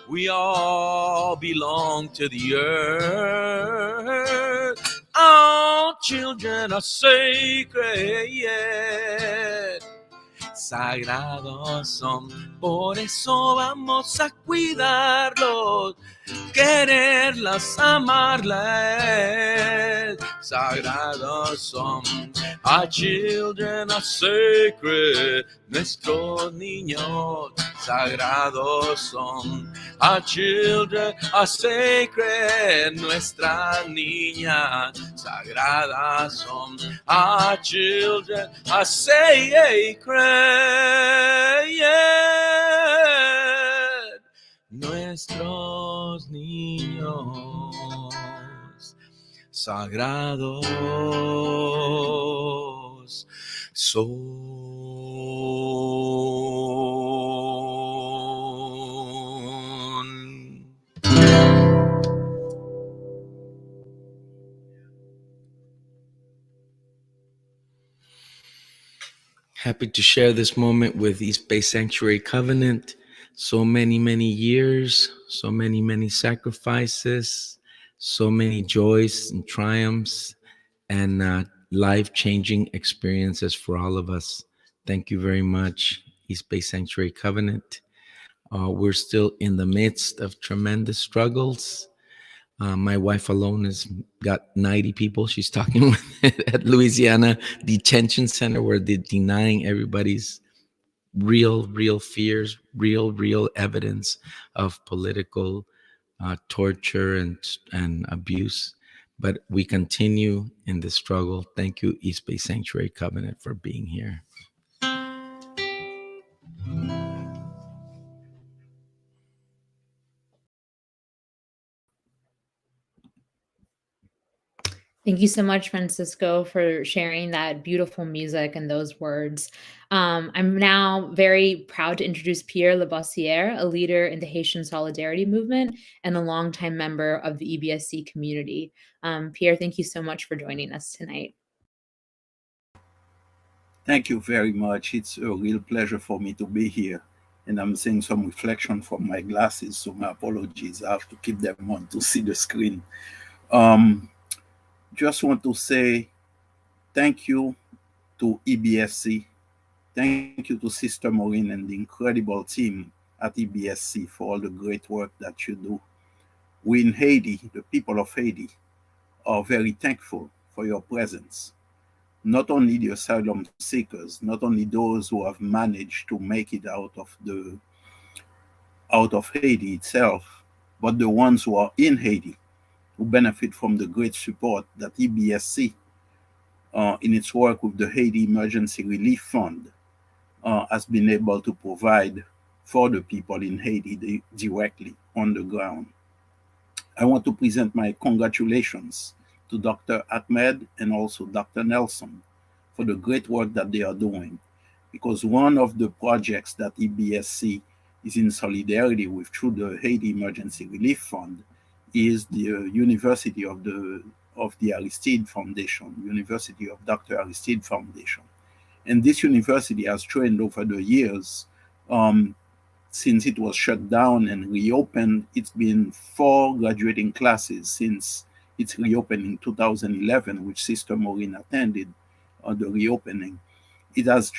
we all belong to the earth. All children are sacred, yeah, sagrados son, por eso vamos a cuidarlos, quererlas, amarlas. Sagrados son, our children are sacred, nuestros niños sagrados son. Our children are sacred, nuestras niñas sagradas son. Our children are sacred, yeah, nuestros niños sagrados son. Happy to share this moment with East Bay Sanctuary Covenant. So many, many years, so many, many sacrifices, so many joys and triumphs, and life-changing experiences for all of us. Thank you very much, East Bay Sanctuary Covenant. We're still in the midst of tremendous struggles. My wife alone has got 90 people she's talking with at Louisiana Detention Center, where they're denying everybody's real fears, real evidence of political torture and abuse. But we continue in the struggle. Thank you, East Bay Sanctuary Covenant, for being here. Thank you so much, Francisco, for sharing that beautiful music and those words. I'm now very proud to introduce Pierre Labossiere, a leader in the Haitian Solidarity Movement and a longtime member of the EBSC community. Pierre, thank you so much for joining us tonight. Thank you very much. It's a real pleasure for me to be here. And I'm seeing some reflection from my glasses, so my apologies. I have to keep them on to see the screen. Just want to say thank you to EBSC. Thank you to Sister Maureen and the incredible team at EBSC for all the great work that you do. We in Haiti, the people of Haiti, are very thankful for your presence. Not only the asylum seekers, not only those who have managed to make it out of Haiti itself, but the ones who are in Haiti, who benefit from the great support that EBSC, in its work with the Haiti Emergency Relief Fund, has been able to provide for the people in Haiti directly on the ground. I want to present my congratulations to Dr. Ahmed and also Dr. Nelson for the great work that they are doing, because one of the projects that EBSC is in solidarity with through the Haiti Emergency Relief Fund is the University of the Aristide Foundation, University of Dr. Aristide Foundation. And this university has trained over the years, since it was shut down and reopened. It's been 4 graduating classes since its reopening in 2011, which Sister Maureen attended the reopening. It has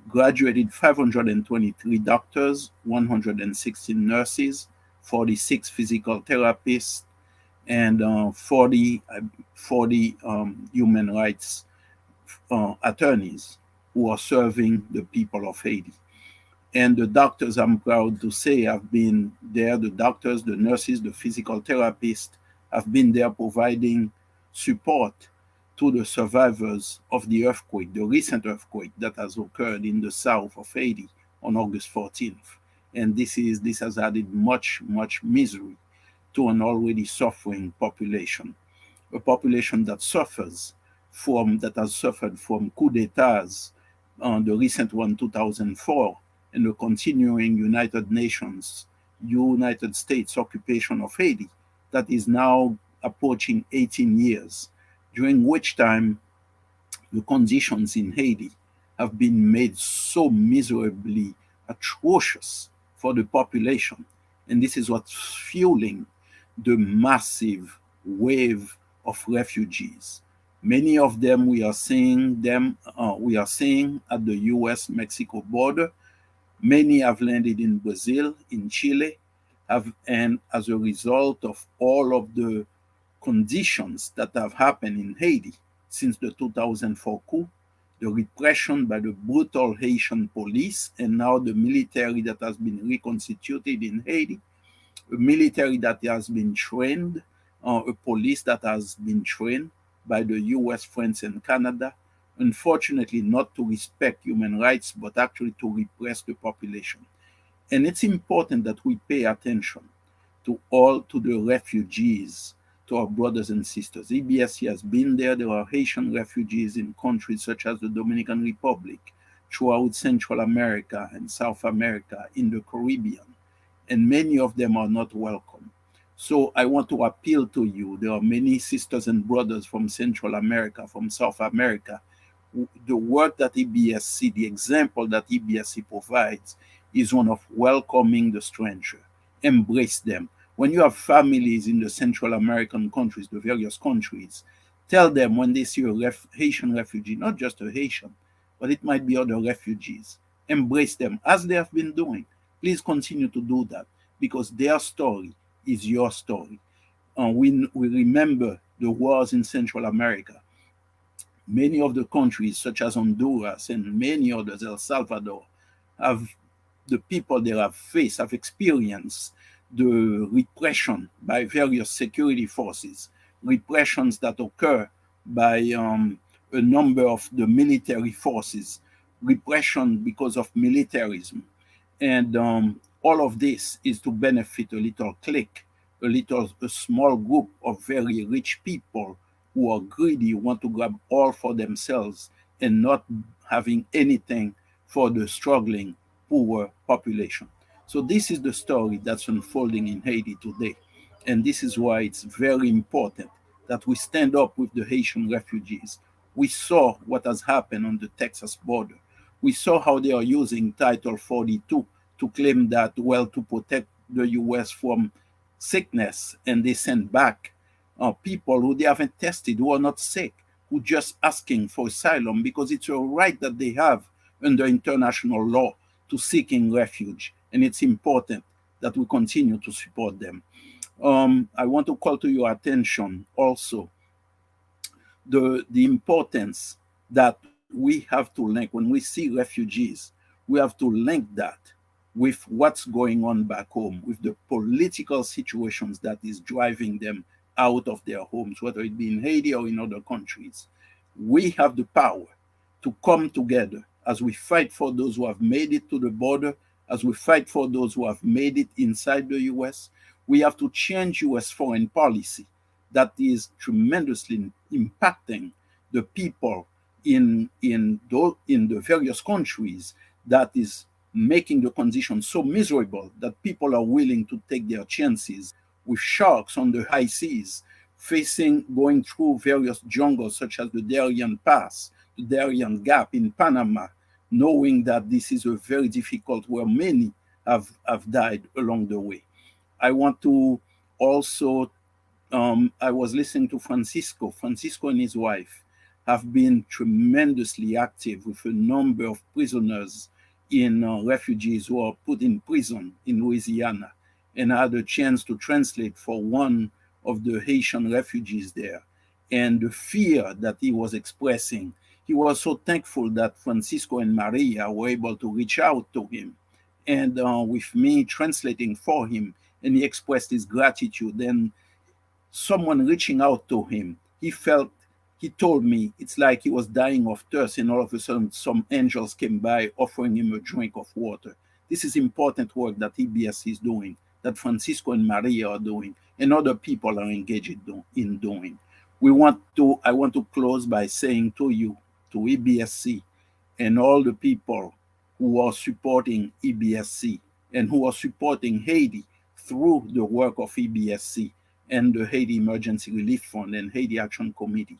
graduated 523 doctors, 116 nurses, 46 physical therapists, and 40 human rights attorneys who are serving the people of Haiti. And the doctors, I'm proud to say, have been there. The doctors, the nurses, the physical therapists have been there providing support to the survivors of the earthquake, the recent earthquake that has occurred in the south of Haiti on August 14th. And this has added much misery to an already suffering population, a population that has suffered from coup d'etats, the recent one, 2004, and the continuing United States occupation of Haiti that is now approaching 18 years, during which time the conditions in Haiti have been made so miserably atrocious for the population. And this is what's fueling the massive wave of refugees. Many of them we are seeing at the US-Mexico border. Many have landed in Brazil, in Chile, and as a result of all of the conditions that have happened in Haiti since the 2004 coup, the repression by the brutal Haitian police, and now the military that has been reconstituted in Haiti, a military that has been trained, a police that has been trained by the US, France, and Canada, unfortunately not to respect human rights, but actually to repress the population. And it's important that we pay attention to the refugees, to our brothers and sisters. EBSC has been there. There are Haitian refugees in countries such as the Dominican Republic, throughout Central America and South America, in the Caribbean, and many of them are not welcome. So I want to appeal to you. There are many sisters and brothers from Central America, from South America, the work that EBSC, the example that EBSC provides, is one of welcoming the stranger, embrace them. When you have families in the Central American countries, the various countries, tell them when they see a Haitian refugee, not just a Haitian, but it might be other refugees, embrace them as they have been doing. Please continue to do that because their story is your story. We remember the wars in Central America. Many of the countries, such as Honduras and many others, El Salvador, have the people there have experienced the repression by various security forces, repressions that occur by a number of the military forces, repression because of militarism. And all of this is to benefit a little clique, a small group of very rich people who are greedy, want to grab all for themselves and not having anything for the struggling poor population. So this is the story that's unfolding in Haiti today. And this is why it's very important that we stand up with the Haitian refugees. We saw what has happened on the Texas border. We saw how they are using Title 42 to claim that, well, to protect the US from sickness, and they send back people who they haven't tested, who are not sick, who just asking for asylum because it's a right that they have under international law to seeking refuge, and it's important that we continue to support them. I want to call to your attention also the importance that we have to link when we see refugees. We have to link that with what's going on back home, with the political situations that is driving them out of their homes, whether it be in Haiti or in other countries. We have the power to come together as we fight for those who have made it to the border, as we fight for those who have made it inside the US. We have to change US foreign policy that is tremendously impacting the people in the various countries, that is making the conditions so miserable that people are willing to take their chances with sharks on the high seas, going through various jungles such as the Darien Pass, the Darien Gap in Panama, knowing that this is a very difficult where many have died along the way. I want to also, I was listening to Francisco. Francisco and his wife have been tremendously active with a number of prisoners refugees who are put in prison in Louisiana, and I had a chance to translate for one of the Haitian refugees there. And the fear that he was expressing, he was so thankful that Francisco and Maria were able to reach out to him, and with me translating for him, and he expressed his gratitude. And someone reaching out to him, he told me it's like he was dying of thirst, and all of a sudden some angels came by offering him a drink of water. This is important work that EBSC is doing, that Francisco and Maria are doing, and other people are engaged in doing. I want to close by saying to you, to EBSC, and all the people who are supporting EBSC and who are supporting Haiti through the work of EBSC and the Haiti Emergency Relief Fund and Haiti Action Committee.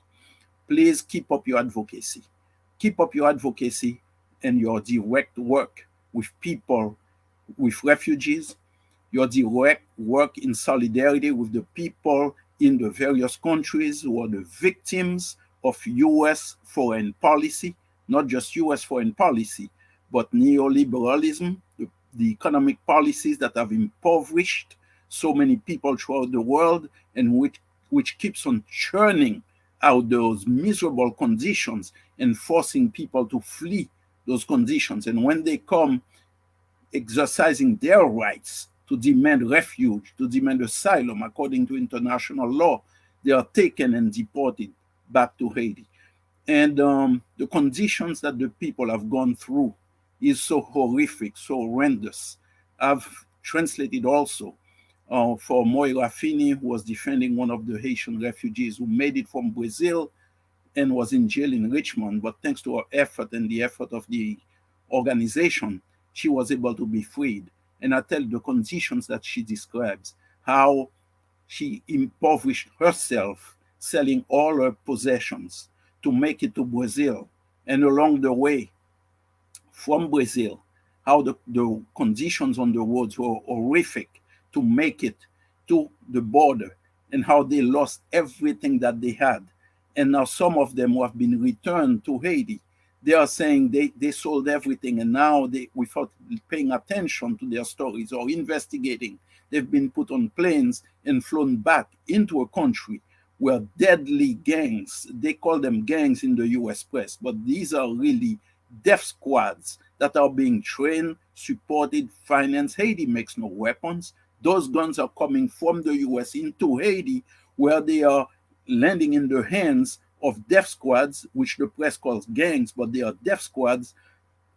Please keep up your advocacy. Keep up your advocacy and your direct work with people, with refugees, your direct work in solidarity with the people in the various countries who are the victims of US foreign policy, not just US foreign policy, but neoliberalism, the economic policies that have impoverished so many people throughout the world, and which keeps on churning out those miserable conditions and forcing people to flee those conditions. And when they come exercising their rights to demand refuge, to demand asylum according to international law, they are taken and deported back to Haiti. And the conditions that the people have gone through is so horrific, so horrendous. I've translated also for Moira Fini, who was defending one of the Haitian refugees who made it from Brazil and was in jail in Richmond. But thanks to her effort and the effort of the organization, she was able to be freed. And I tell you the conditions that she describes, how she impoverished herself, selling all her possessions to make it to Brazil, And along the way, from Brazil, how the conditions on the roads were horrific to make it to the border, and how they lost everything that they had. And now some of them who have been returned to Haiti, they are saying they sold everything, and now they, without paying attention to their stories or investigating, they've been put on planes and flown back into a country where deadly gangs, they call them gangs in the US press, but these are really death squads that are being trained, supported, financed. Haiti makes no weapons. Those guns are coming from the US into Haiti, where they are landing in the hands of death squads, which the press calls gangs, but they are death squads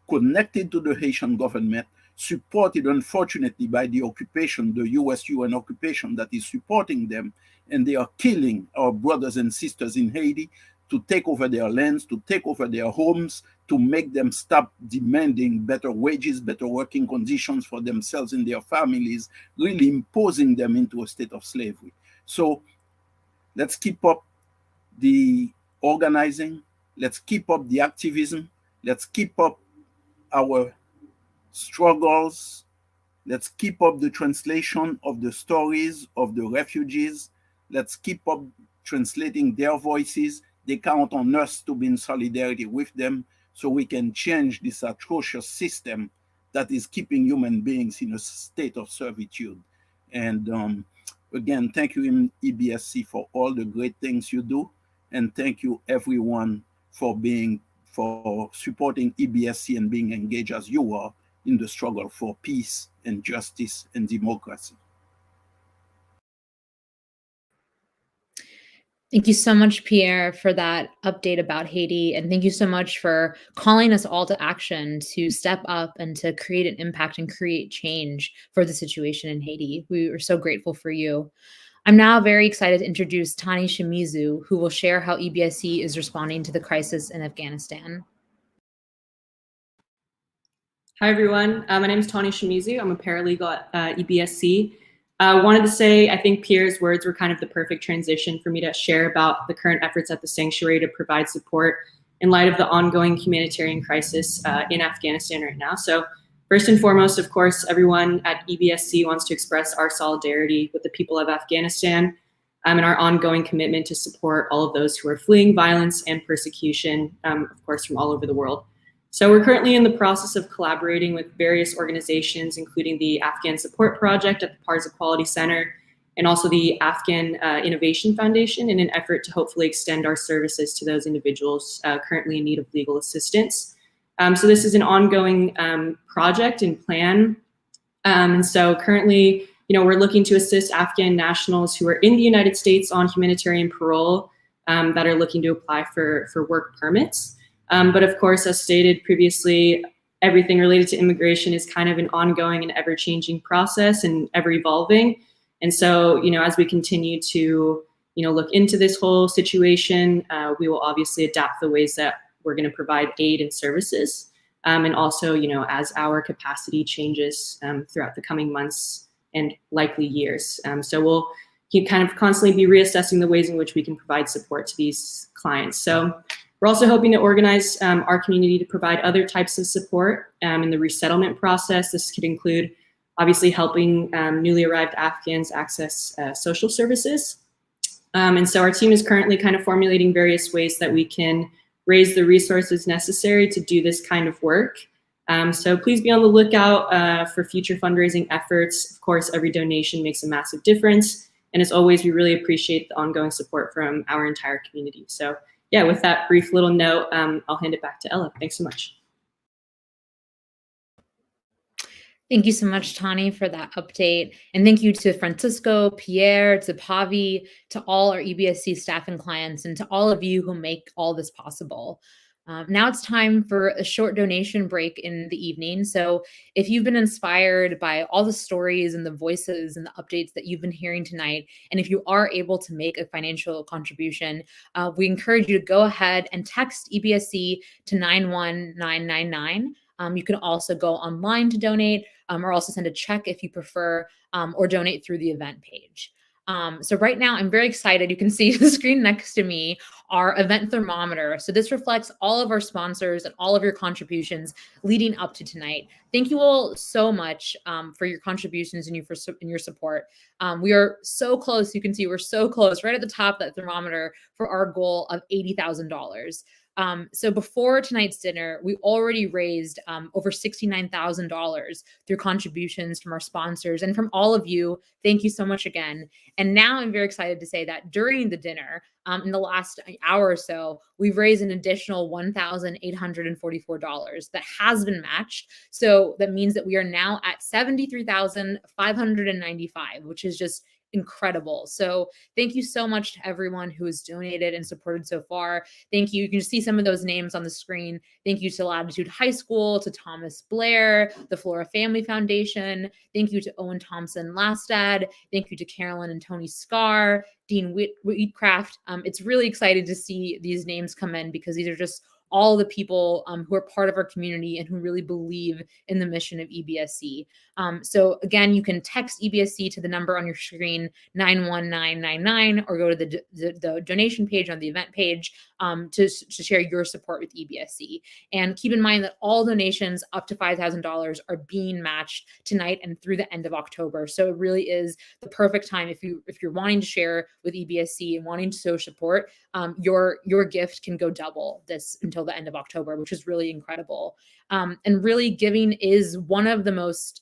connected to the Haitian government, supported unfortunately by the occupation, the US UN occupation that is supporting them, and they are killing our brothers and sisters in Haiti to take over their lands, to take over their homes, to make them stop demanding better wages, better working conditions for themselves and their families, really imposing them into a state of slavery. So let's keep up the organizing, let's keep up the activism, let's keep up our struggles. Let's keep up the translation of the stories of the refugees. Let's keep up translating their voices. They count on us to be in solidarity with them so we can change this atrocious system that is keeping human beings in a state of servitude. And again, thank you, EBSC, for all the great things you do. And thank you, everyone, for supporting EBSC and being engaged as you are in the struggle for peace and justice and democracy. Thank you so much, Pierre, for that update about Haiti. And thank you so much for calling us all to action to step up and to create an impact and create change for the situation in Haiti. We are so grateful for you. I'm now very excited to introduce Tani Shimizu, who will share how EBSC is responding to the crisis in Afghanistan. Hi, everyone. My name is Tani Shimizu. I'm a paralegal at EBSC. I wanted to say, I think Pierre's words were kind of the perfect transition for me to share about the current efforts at the sanctuary to provide support in light of the ongoing humanitarian crisis in Afghanistan right now. So first and foremost, of course, everyone at EBSC wants to express our solidarity with the people of Afghanistan and our ongoing commitment to support all of those who are fleeing violence and persecution, of course, from all over the world. So we're currently in the process of collaborating with various organizations, including the Afghan Support Project at the Parza Quality Center, and also the Afghan Innovation Foundation, in an effort to hopefully extend our services to those individuals currently in need of legal assistance. So this is an ongoing project and plan. And so currently, we're looking to assist Afghan nationals who are in the United States on humanitarian parole that are looking to apply for work permits. But of course, as stated previously, everything related to immigration is kind of an ongoing and ever-changing process and ever-evolving. And so, as we continue to, look into this whole situation, we will obviously adapt the ways that we're going to provide aid and services. And also, as our capacity changes throughout the coming months and likely years. So we'll kind of constantly be reassessing the ways in which we can provide support to these clients. So we're also hoping to organize our community to provide other types of support in the resettlement process. This could include obviously helping newly arrived Afghans access social services. And so our team is currently kind of formulating various ways that we can raise the resources necessary to do this kind of work. So please be on the lookout for future fundraising efforts. Of course, every donation makes a massive difference. And as always, we really appreciate the ongoing support from our entire community. So yeah, with that brief little note, I'll hand it back to Ella. Thanks so much. Thank you so much, Tani, for that update. And thank you to Francisco, Pierre, to Pavi, to all our EBSC staff and clients, and to all of you who make all this possible. Now it's time for a short donation break in the evening. So if you've been inspired by all the stories and the voices and the updates that you've been hearing tonight, and if you are able to make a financial contribution, we encourage you to go ahead and text EBSC to 91999. You can also go online to donate or also send a check if you prefer, or donate through the event page. So right now, I'm very excited. You can see the screen next to me, our event thermometer. So this reflects all of our sponsors and all of your contributions leading up to tonight. Thank you all so much for your contributions and your support. We are so close. You can see we're so close, right at the top of that thermometer for our goal of $80,000. So before tonight's dinner, we already raised over $69,000 through contributions from our sponsors and from all of you. Thank you so much again. And now I'm very excited to say that during the dinner, in the last hour or so, we've raised an additional $1,844 that has been matched. So that means that we are now at $73,595, which is just incredible. So thank you so much to everyone who has donated and supported so far. Thank you. You can see some of those names on the screen. Thank you to Latitude High School, to Thomas Blair, the Flora Family Foundation. Thank you to Owen Thompson Lastad. Thank you to Carolyn and Tony Scar, Dean Wheatcraft. It's really exciting to see these names come in because these are just all the people who are part of our community and who really believe in the mission of EBSC. So again, you can text EBSC to the number on your screen, 91999, or go to the donation page on the event page to share your support with EBSC. And keep in mind that all donations up to $5,000 are being matched tonight and through the end of October. So it really is the perfect time if you're wanting to share with EBSC and wanting to show support, your gift can go double this until the end of October, which is really incredible. And really, giving is one of the most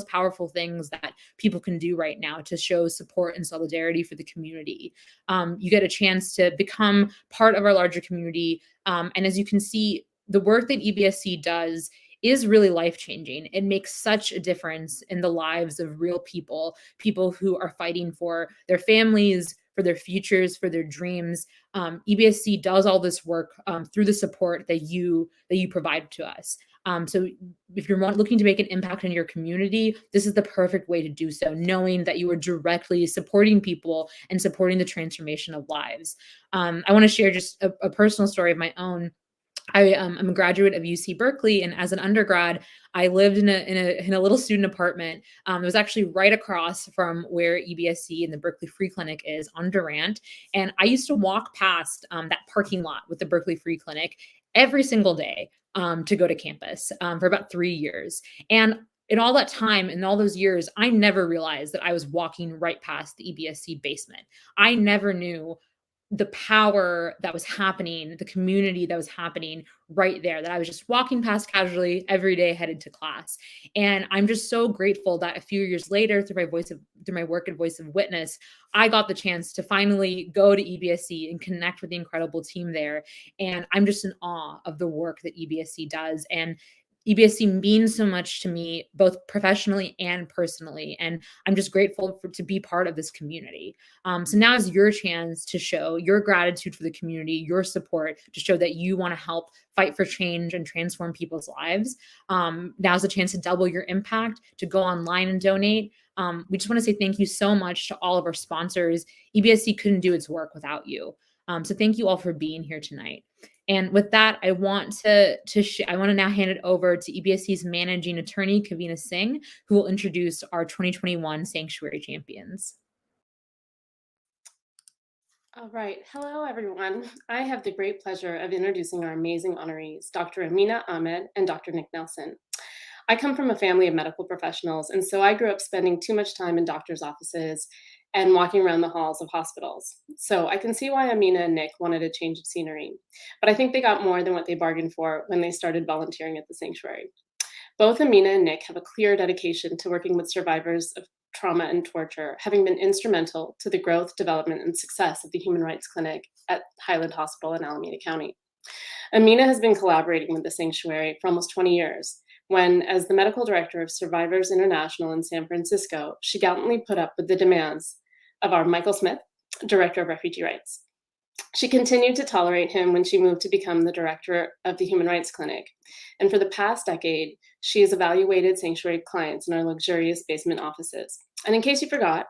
powerful things that people can do right now to show support and solidarity for the community. You get a chance to become part of our larger community, and as you can see, the work that EBSC does is really life-changing. It makes such a difference in the lives of real people who are fighting for their families, for their futures, for their dreams. EBSC does all this work through the support that you provide to us. So if you're looking to make an impact in your community, this is the perfect way to do so, knowing that you are directly supporting people and supporting the transformation of lives. I want to share just a personal story of my own. I'm a graduate of UC Berkeley, and as an undergrad, I lived in a little student apartment. It was actually right across from where EBSC and the Berkeley Free Clinic is on Durant. And I used to walk past that parking lot with the Berkeley Free Clinic every single day to go to campus for about 3 years. And in all that time, in all those years, I never realized that I was walking right past the EBSC basement. I never knew the power that was happening, the community that was happening right there, that I was just walking past casually every day headed to class. And I'm just so grateful that a few years later, through my work at Voice of Witness, I got the chance to finally go to EBSC and connect with the incredible team there. And I'm just in awe of the work that EBSC does. And EBSC means so much to me, both professionally and personally. And I'm just grateful to be part of this community. So now is your chance to show your gratitude for the community, your support, to show that you want to help fight for change and transform people's lives. Now's the chance to double your impact, to go online and donate. We just want to say thank you so much to all of our sponsors. EBSC couldn't do its work without you. So thank you all for being here tonight. And with that, I want to now hand it over to EBSC's managing attorney, Kavina Singh, who will introduce our 2021 Sanctuary Champions. All right. Hello, everyone. I have the great pleasure of introducing our amazing honorees, Dr. Amina Ahmed and Dr. Nick Nelson. I come from a family of medical professionals, and so I grew up spending too much time in doctors' offices and walking around the halls of hospitals. So I can see why Amina and Nick wanted a change of scenery, but I think they got more than what they bargained for when they started volunteering at the sanctuary. Both Amina and Nick have a clear dedication to working with survivors of trauma and torture, having been instrumental to the growth, development, and success of the Human Rights Clinic at Highland Hospital in Alameda County. Amina has been collaborating with the sanctuary for almost 20 years, when, as the medical director of Survivors International in San Francisco, she gallantly put up with the demands of our Michael Smith, director of refugee rights. She continued to tolerate him when she moved to become the director of the Human Rights Clinic. And for the past decade, she has evaluated sanctuary clients in our luxurious basement offices. And in case you forgot,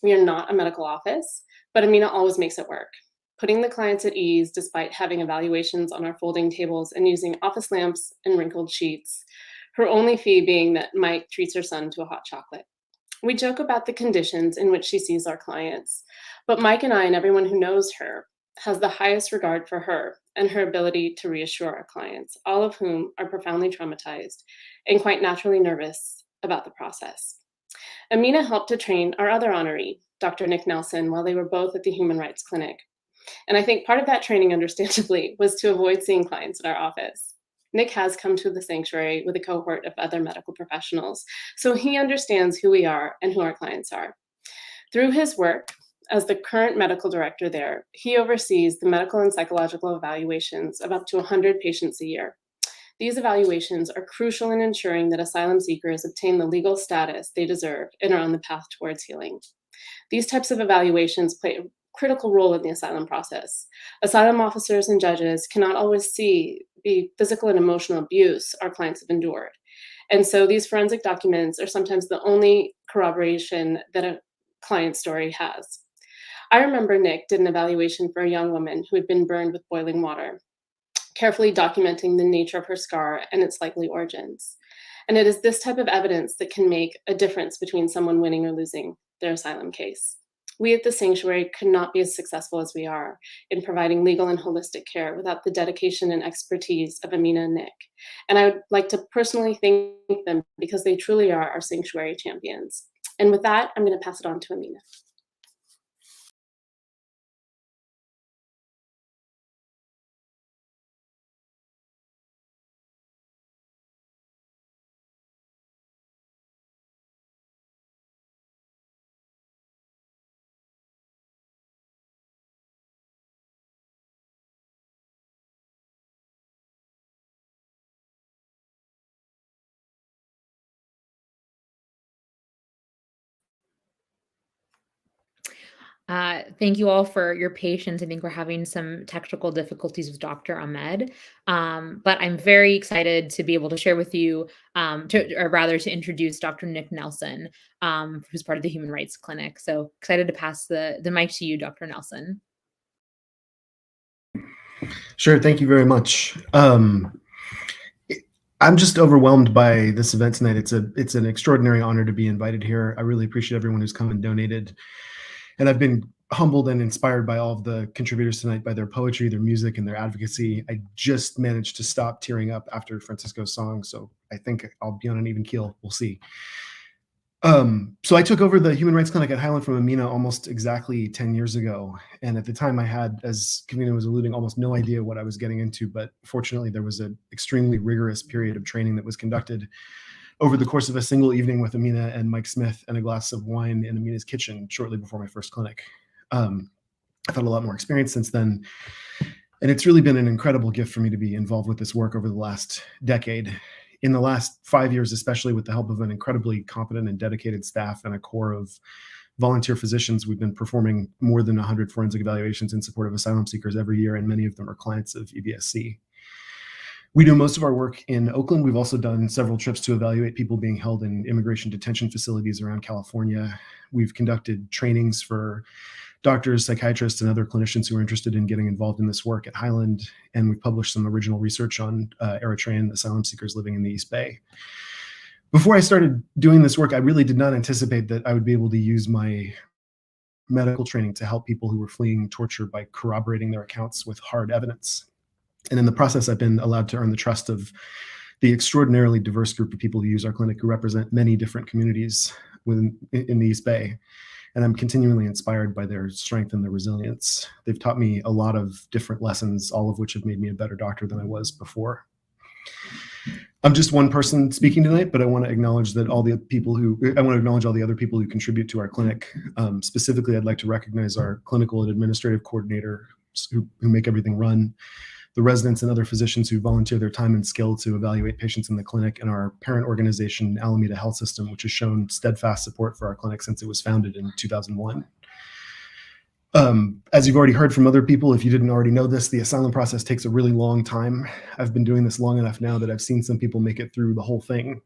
we are not a medical office, but Amina always makes it work, putting the clients at ease despite having evaluations on our folding tables and using office lamps and wrinkled sheets, her only fee being that Mike treats her son to a hot chocolate. We joke about the conditions in which she sees our clients, but Mike and I and everyone who knows her has the highest regard for her and her ability to reassure our clients, all of whom are profoundly traumatized and quite naturally nervous about the process. Amina helped to train our other honoree, Dr. Nick Nelson, while they were both at the Human Rights Clinic. And I think part of that training, understandably, was to avoid seeing clients in our office. Nick has come to the sanctuary with a cohort of other medical professionals, so he understands who we are and who our clients are. Through his work as the current medical director there, he oversees the medical and psychological evaluations of up to 100 patients a year. These evaluations are crucial in ensuring that asylum seekers obtain the legal status they deserve and are on the path towards healing. These types of evaluations play a critical role in the asylum process. Asylum officers and judges cannot always see the physical and emotional abuse our clients have endured. And so these forensic documents are sometimes the only corroboration that a client story has. I remember Nick did an evaluation for a young woman who had been burned with boiling water, carefully documenting the nature of her scar and its likely origins. And it is this type of evidence that can make a difference between someone winning or losing their asylum case. We at the sanctuary could not be as successful as we are in providing legal and holistic care without the dedication and expertise of Amina and Nick. And I would like to personally thank them because they truly are our sanctuary champions. And with that, I'm going to pass it on to Amina. Thank you all for your patience. I think we're having some technical difficulties with Dr. Ahmed, but I'm very excited to be able to share with you, to introduce Dr. Nick Nelson, who's part of the Human Rights Clinic. So excited to pass the mic to you, Dr. Nelson. Sure, thank you very much. I'm just overwhelmed by this event tonight. It's an extraordinary honor to be invited here. I really appreciate everyone who's come and donated. And I've been humbled and inspired by all of the contributors tonight, by their poetry, their music, and their advocacy. I just managed to stop tearing up after Francisco's song, so I think I'll be on an even keel. We'll see. So I took over the Human Rights Clinic at Highland from Amina almost exactly 10 years ago. And at the time I had, as Kavina was alluding, almost no idea what I was getting into, but fortunately there was an extremely rigorous period of training that was conducted over the course of a single evening with Amina and Mike Smith and a glass of wine in Amina's kitchen shortly before my first clinic. I've had a lot more experience since then. And it's really been an incredible gift for me to be involved with this work over the last decade. In the last 5 years, especially with the help of an incredibly competent and dedicated staff and a core of volunteer physicians, we've been performing more than 100 forensic evaluations in support of asylum seekers every year, and many of them are clients of EBSC. We do most of our work in Oakland. We've also done several trips to evaluate people being held in immigration detention facilities around California. We've conducted trainings for doctors, psychiatrists, and other clinicians who are interested in getting involved in this work at Highland, and we've published some original research on Eritrean asylum seekers living in the East Bay. Before I started doing this work, I really did not anticipate that I would be able to use my medical training to help people who were fleeing torture by corroborating their accounts with hard evidence. And in the process, I've been allowed to earn the trust of the extraordinarily diverse group of people who use our clinic, who represent many different communities in the East Bay. And I'm continually inspired by their strength and their resilience. They've taught me a lot of different lessons, all of which have made me a better doctor than I was before. I'm just one person speaking tonight, but I want to acknowledge that all the other people who contribute to our clinic. Specifically, I'd like to recognize our clinical and administrative coordinator who make everything run, the residents and other physicians who volunteer their time and skill to evaluate patients in the clinic, and our parent organization, Alameda Health System, which has shown steadfast support for our clinic since it was founded in 2001. As you've already heard from other people, if you didn't already know this, the asylum process takes a really long time. I've been doing this long enough now that I've seen some people make it through the whole thing.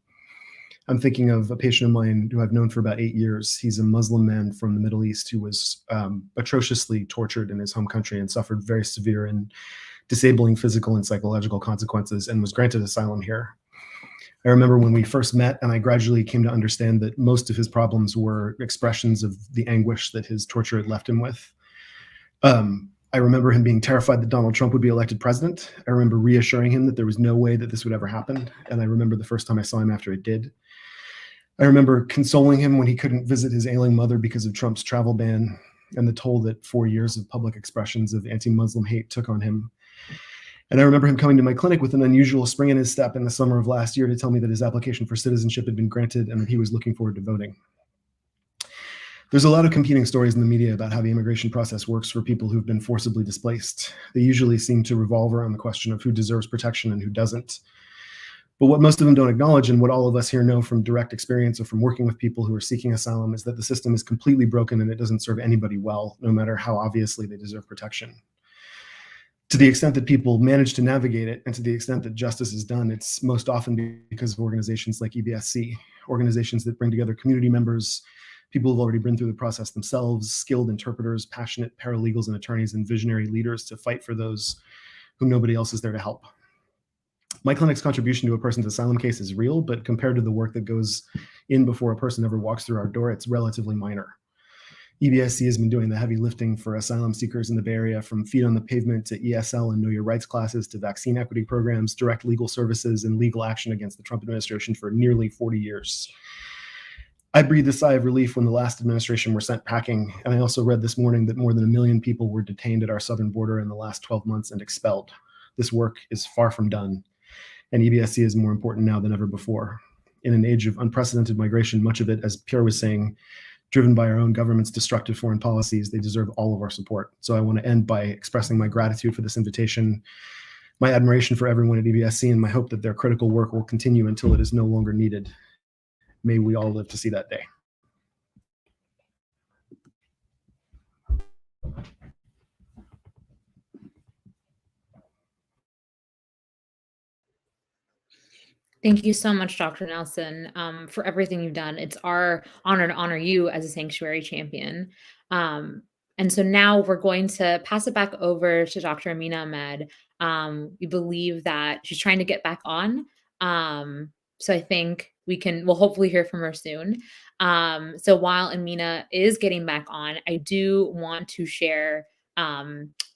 I'm thinking of a patient of mine who I've known for about 8 years. He's a Muslim man from the Middle East who was atrociously tortured in his home country and suffered very severe and disabling physical and psychological consequences, and was granted asylum here. I remember when we first met, and I gradually came to understand that most of his problems were expressions of the anguish that his torture had left him with. I remember him being terrified that Donald Trump would be elected president. I remember reassuring him that there was no way that this would ever happen. And I remember the first time I saw him after it did. I remember consoling him when he couldn't visit his ailing mother because of Trump's travel ban and the toll that 4 years of public expressions of anti-Muslim hate took on him. And I remember him coming to my clinic with an unusual spring in his step in the summer of last year to tell me that his application for citizenship had been granted and that he was looking forward to voting. There's a lot of competing stories in the media about how the immigration process works for people who've been forcibly displaced. They usually seem to revolve around the question of who deserves protection and who doesn't. But what most of them don't acknowledge, and what all of us here know from direct experience or from working with people who are seeking asylum, is that the system is completely broken and it doesn't serve anybody well, no matter how obviously they deserve protection. To the extent that people manage to navigate it, and to the extent that justice is done, it's most often because of organizations like EBSC, organizations that bring together community members, people who've already been through the process themselves, skilled interpreters, passionate paralegals and attorneys, and visionary leaders to fight for those whom nobody else is there to help. My clinic's contribution to a person's asylum case is real, but compared to the work that goes in before a person ever walks through our door, it's relatively minor. EBSC has been doing the heavy lifting for asylum seekers in the Bay Area, from feet on the pavement to ESL and Know Your Rights classes to vaccine equity programs, direct legal services, and legal action against the Trump administration for nearly 40 years. I breathed a sigh of relief when the last administration were sent packing, and I also read this morning that more than 1 million people were detained at our southern border in the last 12 months and expelled. This work is far from done, and EBSC is more important now than ever before. In an age of unprecedented migration, much of it, as Pierre was saying, driven by our own government's destructive foreign policies, they deserve all of our support. So I want to end by expressing my gratitude for this invitation, my admiration for everyone at EBSC, and my hope that their critical work will continue until it is no longer needed. May we all live to see that day. Thank you so much, Dr. Nelson, for everything you've done. It's our honor to honor you as a sanctuary champion. And so now we're going to pass it back over to Dr. Amina Ahmed. We believe that she's trying to get back on. So I think we'll hopefully hear from her soon. So while Amina is getting back on, I do want to share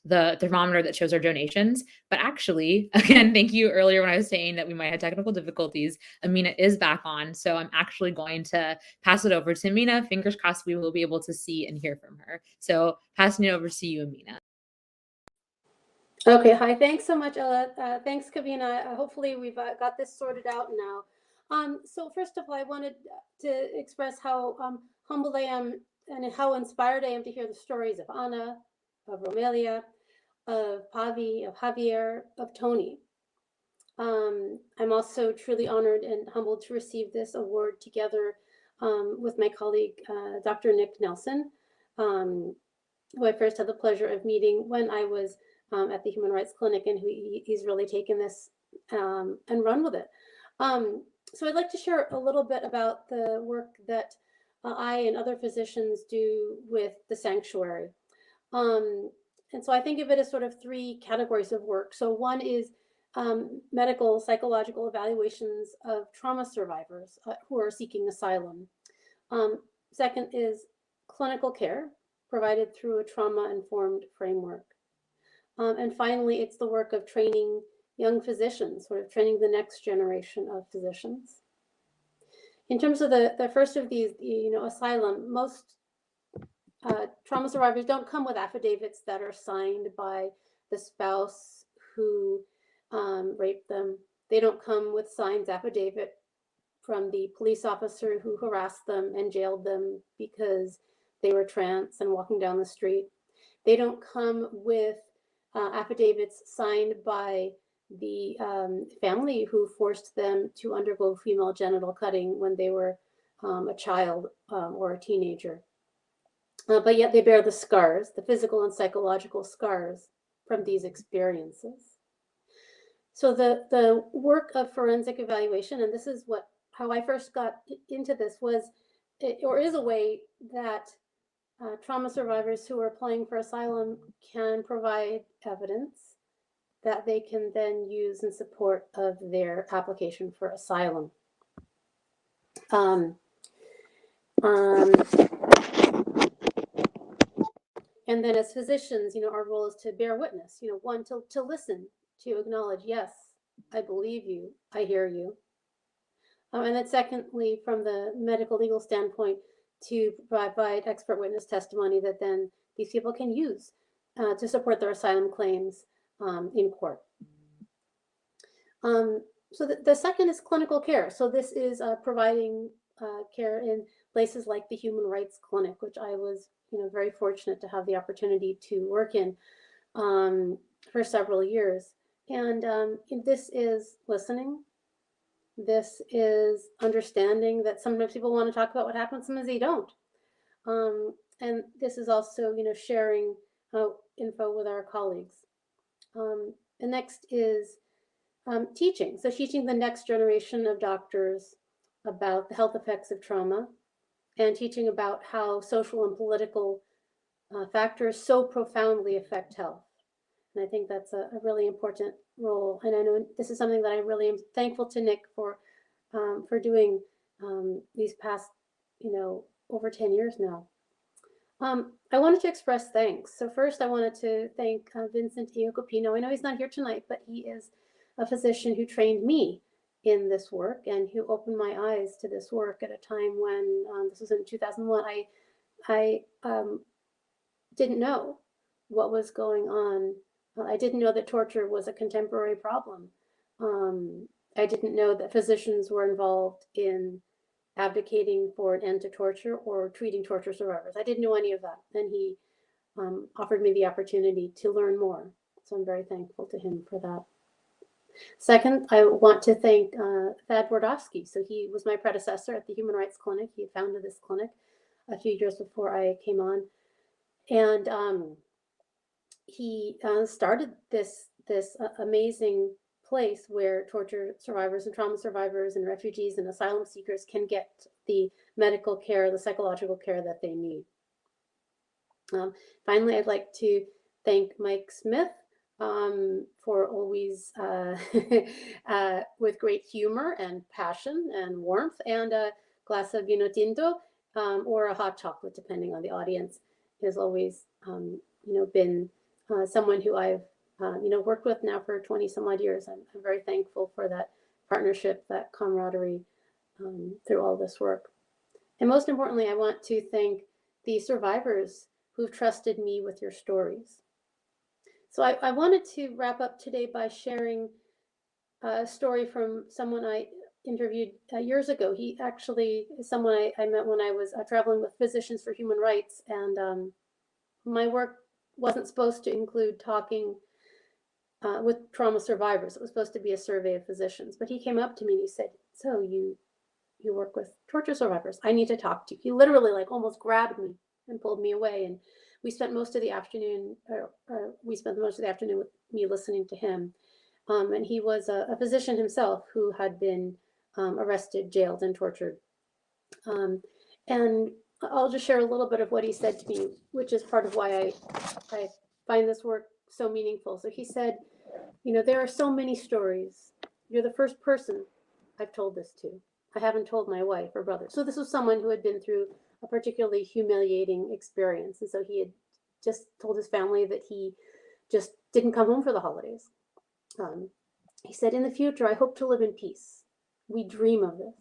the thermometer that shows our donations. But actually, again, thank you earlier when I was saying that we might have technical difficulties. Amina is back on, so I'm actually going to pass it over to Amina. Fingers crossed we will be able to see and hear from her. So passing it over to you, Amina. Okay, hi, thanks so much, Ella. Thanks, Kavina. Hopefully we've got this sorted out now. So first of all, I wanted to express how humbled I am and how inspired I am to hear the stories of Anna, of Romelia, of Pavi, of Javier, of Tony. I'm also truly honored and humbled to receive this award together with my colleague, Dr. Nick Nelson, who I first had the pleasure of meeting when I was at the Human Rights Clinic, and he's really taken this and run with it. So I'd like to share a little bit about the work that I and other physicians do with the sanctuary. And so I think of it as sort of 3 categories of work. So one is medical, psychological evaluations of trauma survivors who are seeking asylum. Second is clinical care provided through a trauma-informed framework. And finally, it's the work of training young physicians, sort of training the next generation of physicians. In terms of the first of these, asylum, most trauma survivors don't come with affidavits that are signed by the spouse who raped them. They don't come with signed affidavit from the police officer who harassed them and jailed them because they were trans and walking down the street. They don't come with affidavits signed by the family who forced them to undergo female genital cutting when they were a child or a teenager. But yet they bear the scars, the physical and psychological scars from these experiences. So the work of forensic evaluation, and this is how I first got into this, is a way that trauma survivors who are applying for asylum can provide evidence that they can then use in support of their application for asylum. And then as physicians, our role is to bear witness, one, to listen, to acknowledge, yes, I believe you, I hear you. And then secondly, from the medical legal standpoint, to provide expert witness testimony that then these people can use to support their asylum claims in court. So the second is clinical care. So this is providing care in places like the Human Rights Clinic, which I was very fortunate to have the opportunity to work in for several years. And this is listening. This is understanding that sometimes people want to talk about what happened, sometimes they don't. And this is also, sharing info with our colleagues. The next is teaching. So teaching the next generation of doctors about the health effects of trauma and teaching about how social and political factors so profoundly affect health. And I think that's a really important role. And I know this is something that I really am thankful to Nick for doing these past, over 10 years now. I wanted to express thanks. So first I wanted to thank Vincent Iocopino. I know he's not here tonight, but he is a physician who trained me in this work and who opened my eyes to this work at a time when, this was in 2001, I didn't know what was going on. I didn't know that torture was a contemporary problem. I didn't know that physicians were involved in advocating for an end to torture or treating torture survivors. I didn't know any of that. And he offered me the opportunity to learn more. So I'm very thankful to him for that. Second, I want to thank Thad Wardowski. So he was my predecessor at the Human Rights Clinic. He founded this clinic a few years before I came on. And he started this amazing place where torture survivors and trauma survivors and refugees and asylum seekers can get the medical care, the psychological care that they need. Finally, I'd like to thank Mike Smith for always, with great humor and passion and warmth, and a glass of vino tinto or a hot chocolate, depending on the audience, has always, been someone who I've worked with now for 20 some odd years. I'm very thankful for that partnership, that camaraderie through all this work. And most importantly, I want to thank the survivors who've trusted me with your stories. So I wanted to wrap up today by sharing a story from someone I interviewed years ago. He actually is someone I met when I was traveling with Physicians for Human Rights, and my work wasn't supposed to include talking with trauma survivors. It was supposed to be a survey of physicians. But he came up to me and he said, "So you work with torture survivors. I need to talk to you." He literally almost grabbed me and pulled me away. And we spent most of the afternoon, with me listening to him. And he was a physician himself who had been arrested, jailed, and tortured. And I'll just share a little bit of what he said to me, which is part of why I find this work so meaningful. So he said, "There are so many stories. You're the first person I've told this to. I haven't told my wife or brother." So this was someone who had been through a particularly humiliating experience. And so he had just told his family that he just didn't come home for the holidays. He said, "In the future, I hope to live in peace. We dream of this.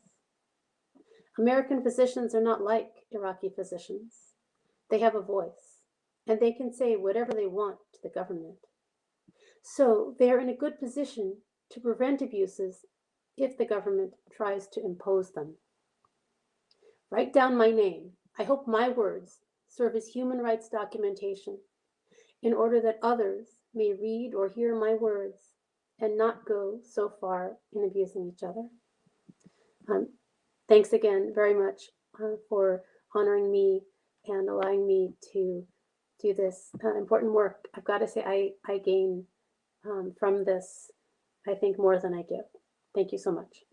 American physicians are not like Iraqi physicians. They have a voice, and they can say whatever they want to the government. So they are in a good position to prevent abuses if the government tries to impose them. Write down my name. I hope my words serve as human rights documentation in order that others may read or hear my words and not go so far in abusing each other." Thanks again very much for honoring me and allowing me to do this important work. I've got to say, I gain from this, I think, more than I give. Thank you so much.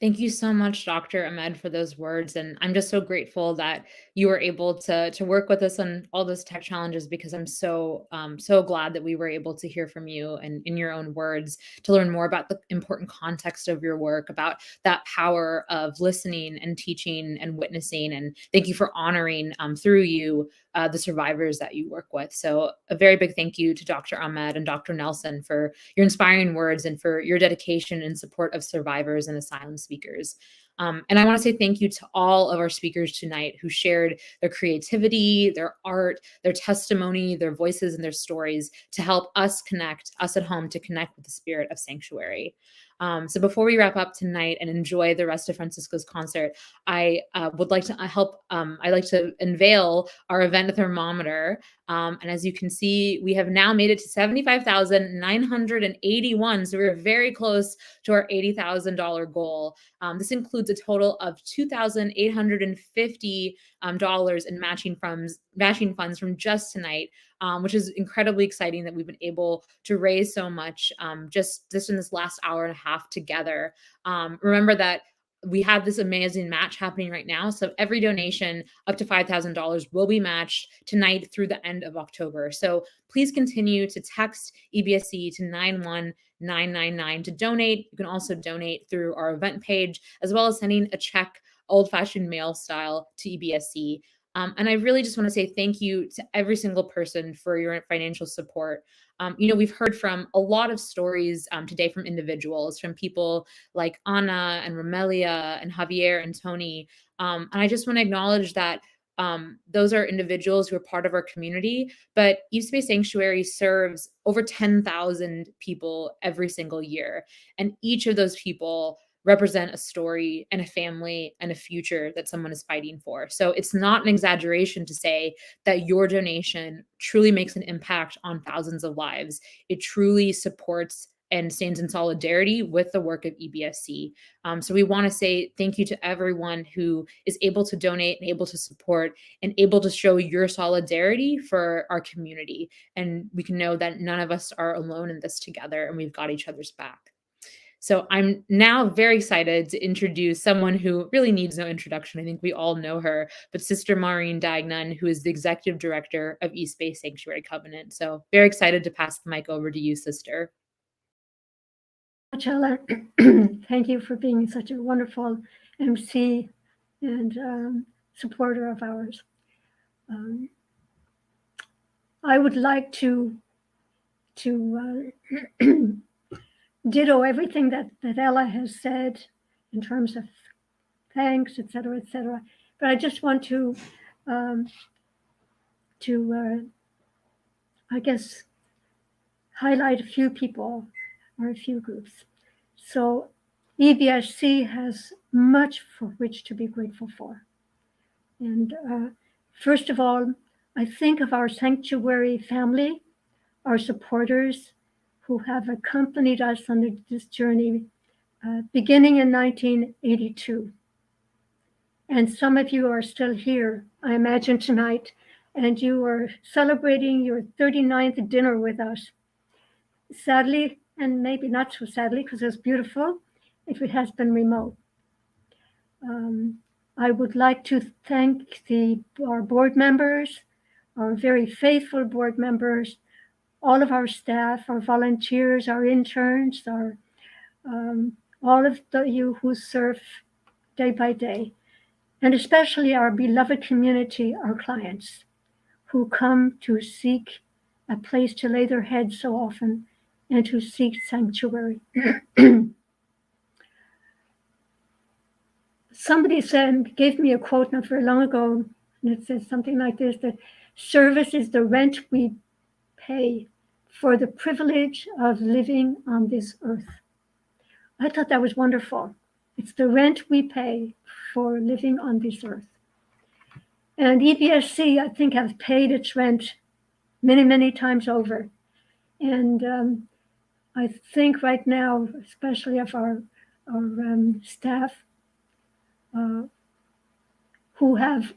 Thank you so much, Dr. Ahmed, for those words. And I'm just so grateful that you were able to work with us on all those tech challenges, because I'm so glad that we were able to hear from you and in your own words to learn more about the important context of your work, about that power of listening and teaching and witnessing. And thank you for honoring through you the survivors that you work with. So a very big thank you to Dr. Ahmed and Dr. Nelson for your inspiring words and for your dedication and support of survivors and asylum speakers. And I want to say thank you to all of our speakers tonight who shared their creativity, their art, their testimony, their voices, and their stories to help us at home, to connect with the spirit of sanctuary. So before we wrap up tonight and enjoy the rest of Francisco's concert, I would like to I'd like to unveil our event thermometer. And as you can see, we have now made it to $75,981. So we're very close to our $80,000 goal. This includes a total of $2,850 in matching funds from just tonight, which is incredibly exciting that we've been able to raise so much just in this last hour and a half together. Remember that we have this amazing match happening right now. So every donation up to $5,000 will be matched tonight through the end of October. So please continue to text EBSC to 91999 to donate. You can also donate through our event page, as well as sending a check, old-fashioned mail style, to EBSC. And I really just want to say thank you to every single person for your financial support. We've heard from a lot of stories today from individuals, from people like Anna and Romelia and Javier and Tony. And I just want to acknowledge that those are individuals who are part of our community, but Eve Space Sanctuary serves over 10,000 people every single year. And each of those people represent a story and a family and a future that someone is fighting for. So it's not an exaggeration to say that your donation truly makes an impact on thousands of lives. It truly supports and stands in solidarity with the work of EBSC. So we want to say thank you to everyone who is able to donate and able to support and able to show your solidarity for our community. And we can know that none of us are alone in this together, and we've got each other's back. So I'm now very excited to introduce someone who really needs no introduction. I think we all know her, but Sister Maureen Dagnan, who is the Executive Director of East Bay Sanctuary Covenant. So very excited to pass the mic over to you, Sister. Ella, thank you for being such a wonderful MC and supporter of ours. I would like to ditto everything that Ella has said in terms of thanks, et cetera, but I just want to I guess, highlight a few people or a few groups. So EBSC has much for which to be grateful for. And first of all, I think of our sanctuary family, our supporters who have accompanied us on this journey beginning in 1982. And some of you are still here, I imagine, tonight, and you are celebrating your 39th dinner with us. Sadly, and maybe not so sadly, because it's beautiful, if it has been remote. I would like to thank our board members, our very faithful board members, all of our staff, our volunteers, our interns, all of you who serve day by day, and especially our beloved community, our clients, who come to seek a place to lay their heads so often and to seek sanctuary. Somebody gave me a quote not very long ago, and it says something like this, that service is the rent we pay for the privilege of living on this earth. I thought that was wonderful. It's the rent we pay for living on this earth. And EBSC, I think, has paid its rent many, many times over. And I think right now, especially of our staff, who have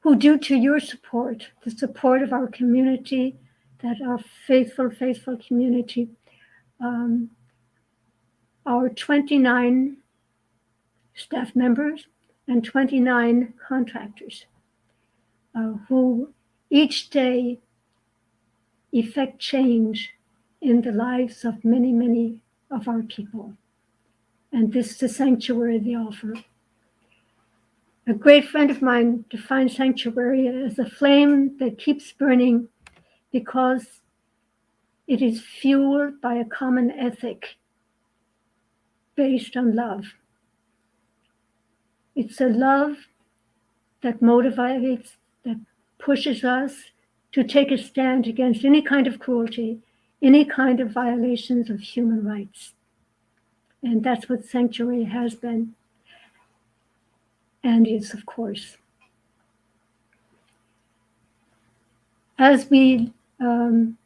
who due to your support, the support of our community, that our faithful community, our 29 staff members and 29 contractors who each day effect change in the lives of many, many of our people. And this is the sanctuary they offer. A great friend of mine defines sanctuary as a flame that keeps burning because it is fueled by a common ethic based on love. It's a love that motivates, that pushes us to take a stand against any kind of cruelty, any kind of violations of human rights. And that's what sanctuary has been and is, of course. As we, one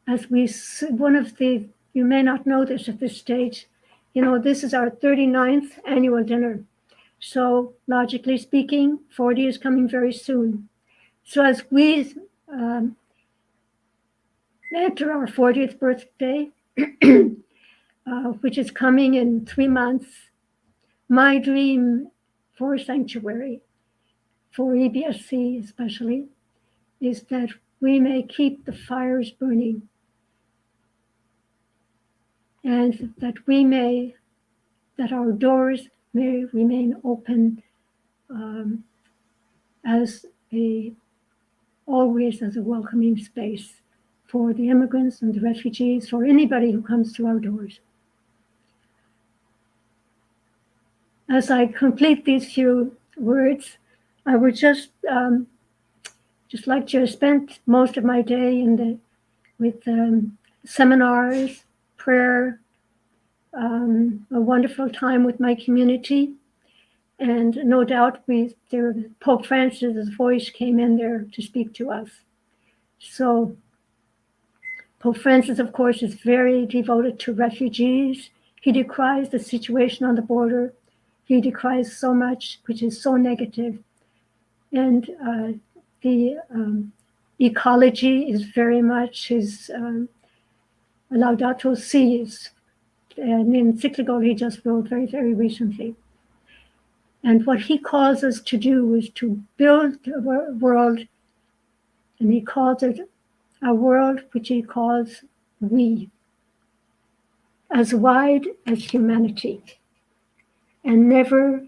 of the, you may not know this at this stage, this is our 39th annual dinner. So logically speaking, 40 is coming very soon. So as we enter our 40th birthday, which is coming in 3 months, my dream for Sanctuary, for EBSC especially, is that we may keep the fires burning and that our doors may remain open always as a welcoming space for the immigrants and the refugees, for anybody who comes to our doors. As I complete these few words, I would just like to spend most of my day with seminars, prayer, a wonderful time with my community. And no doubt Pope Francis's voice came in there to speak to us. So Pope Francis, of course, is very devoted to refugees. He decries the situation on the border. He decries so much, which is so negative. And the ecology is very much his Laudato Si, an encyclical he just wrote very, very recently. And what he calls us to do is to build a world, and he calls it a world which he calls we, as wide as humanity, and never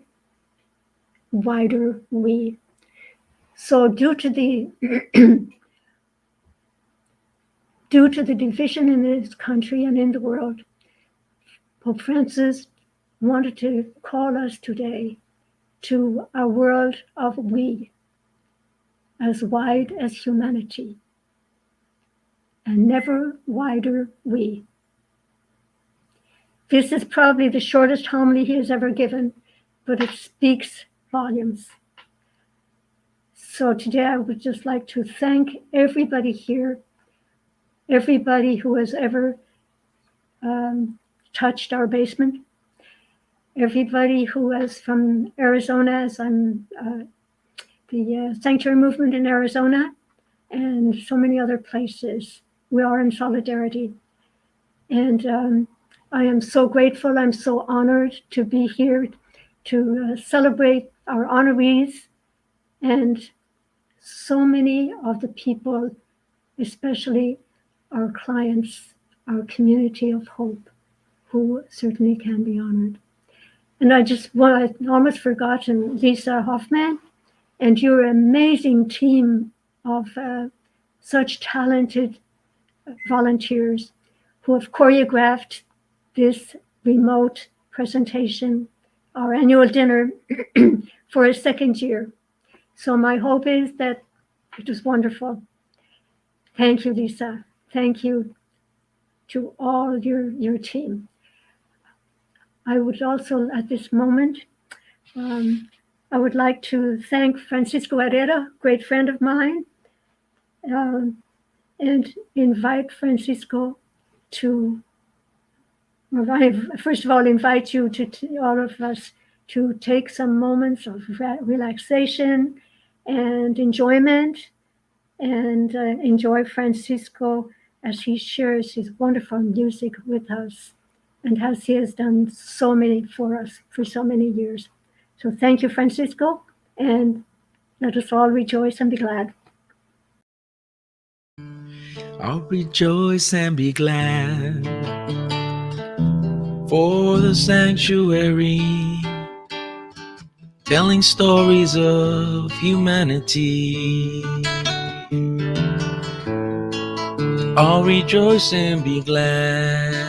wider we. So due to the division in this country and in the world, Pope Francis wanted to call us today to a world of we, as wide as humanity, and never wider we. This is probably the shortest homily he has ever given, but it speaks volumes. So today I would just like to thank everybody here, everybody who has ever touched our basement, everybody who is from Arizona, as I'm the Sanctuary Movement in Arizona, and so many other places. We are in solidarity. And I am so grateful, I'm so honored to be here to celebrate our honorees and so many of the people, especially our clients, our community of hope, who certainly can be honored. And I almost forgotten Lisa Hoffman and your amazing team of such talented volunteers who have choreographed this remote presentation, our annual dinner, for a second year. So my hope is that it was wonderful. Thank you, Lisa. Thank you to all your team. I would also, at this moment, I would like to thank Francisco Herrera, great friend of mine, and invite Francisco to, first of all, invite you to all of us to take some moments of relaxation and enjoyment, and enjoy Francisco as he shares his wonderful music with us and as he has done so many for us for so many years. So thank you, Francisco, and let us all rejoice and be glad. I'll rejoice and be glad for the sanctuary, telling stories of humanity. I'll rejoice and be glad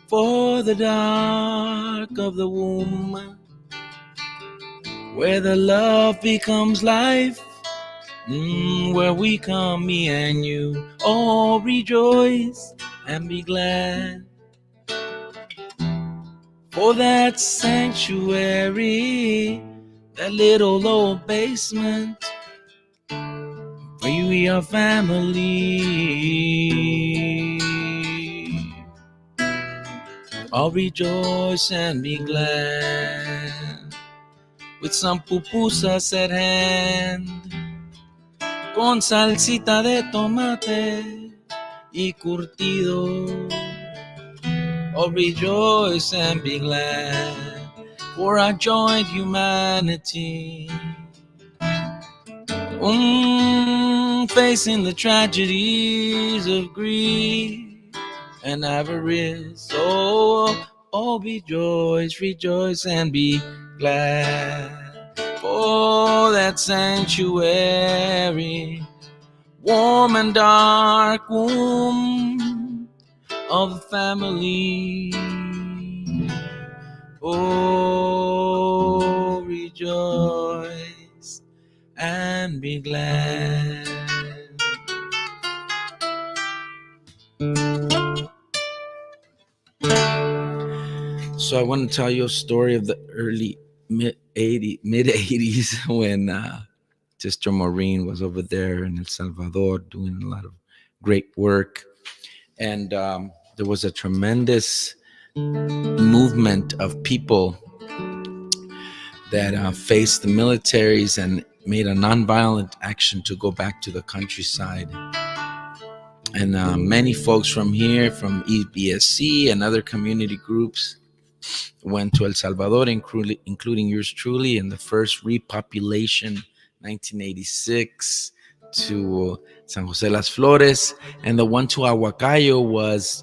for the dark of the womb, where the love becomes life, where we come, me and you. Oh, rejoice and be glad for that sanctuary, that little old basement where we are family. I'll rejoice and be glad with some pupusas at hand, con salsita de tomate y curtido. Oh, rejoice and be glad for our joint humanity. Facing the tragedies of greed and avarice. Oh, rejoice, rejoice and be glad for that sanctuary, warm and dark womb of the family. Oh, rejoice and be glad. So I want to tell you a story of the early mid 80s when Sister Maureen was over there in El Salvador doing a lot of great work. And there was a tremendous movement of people that faced the militaries and made a nonviolent action to go back to the countryside. And many folks from here, from EBSC and other community groups, went to El Salvador, including yours truly, in the first repopulation, 1986, to San Jose Las Flores. And the one to Ahuacayo was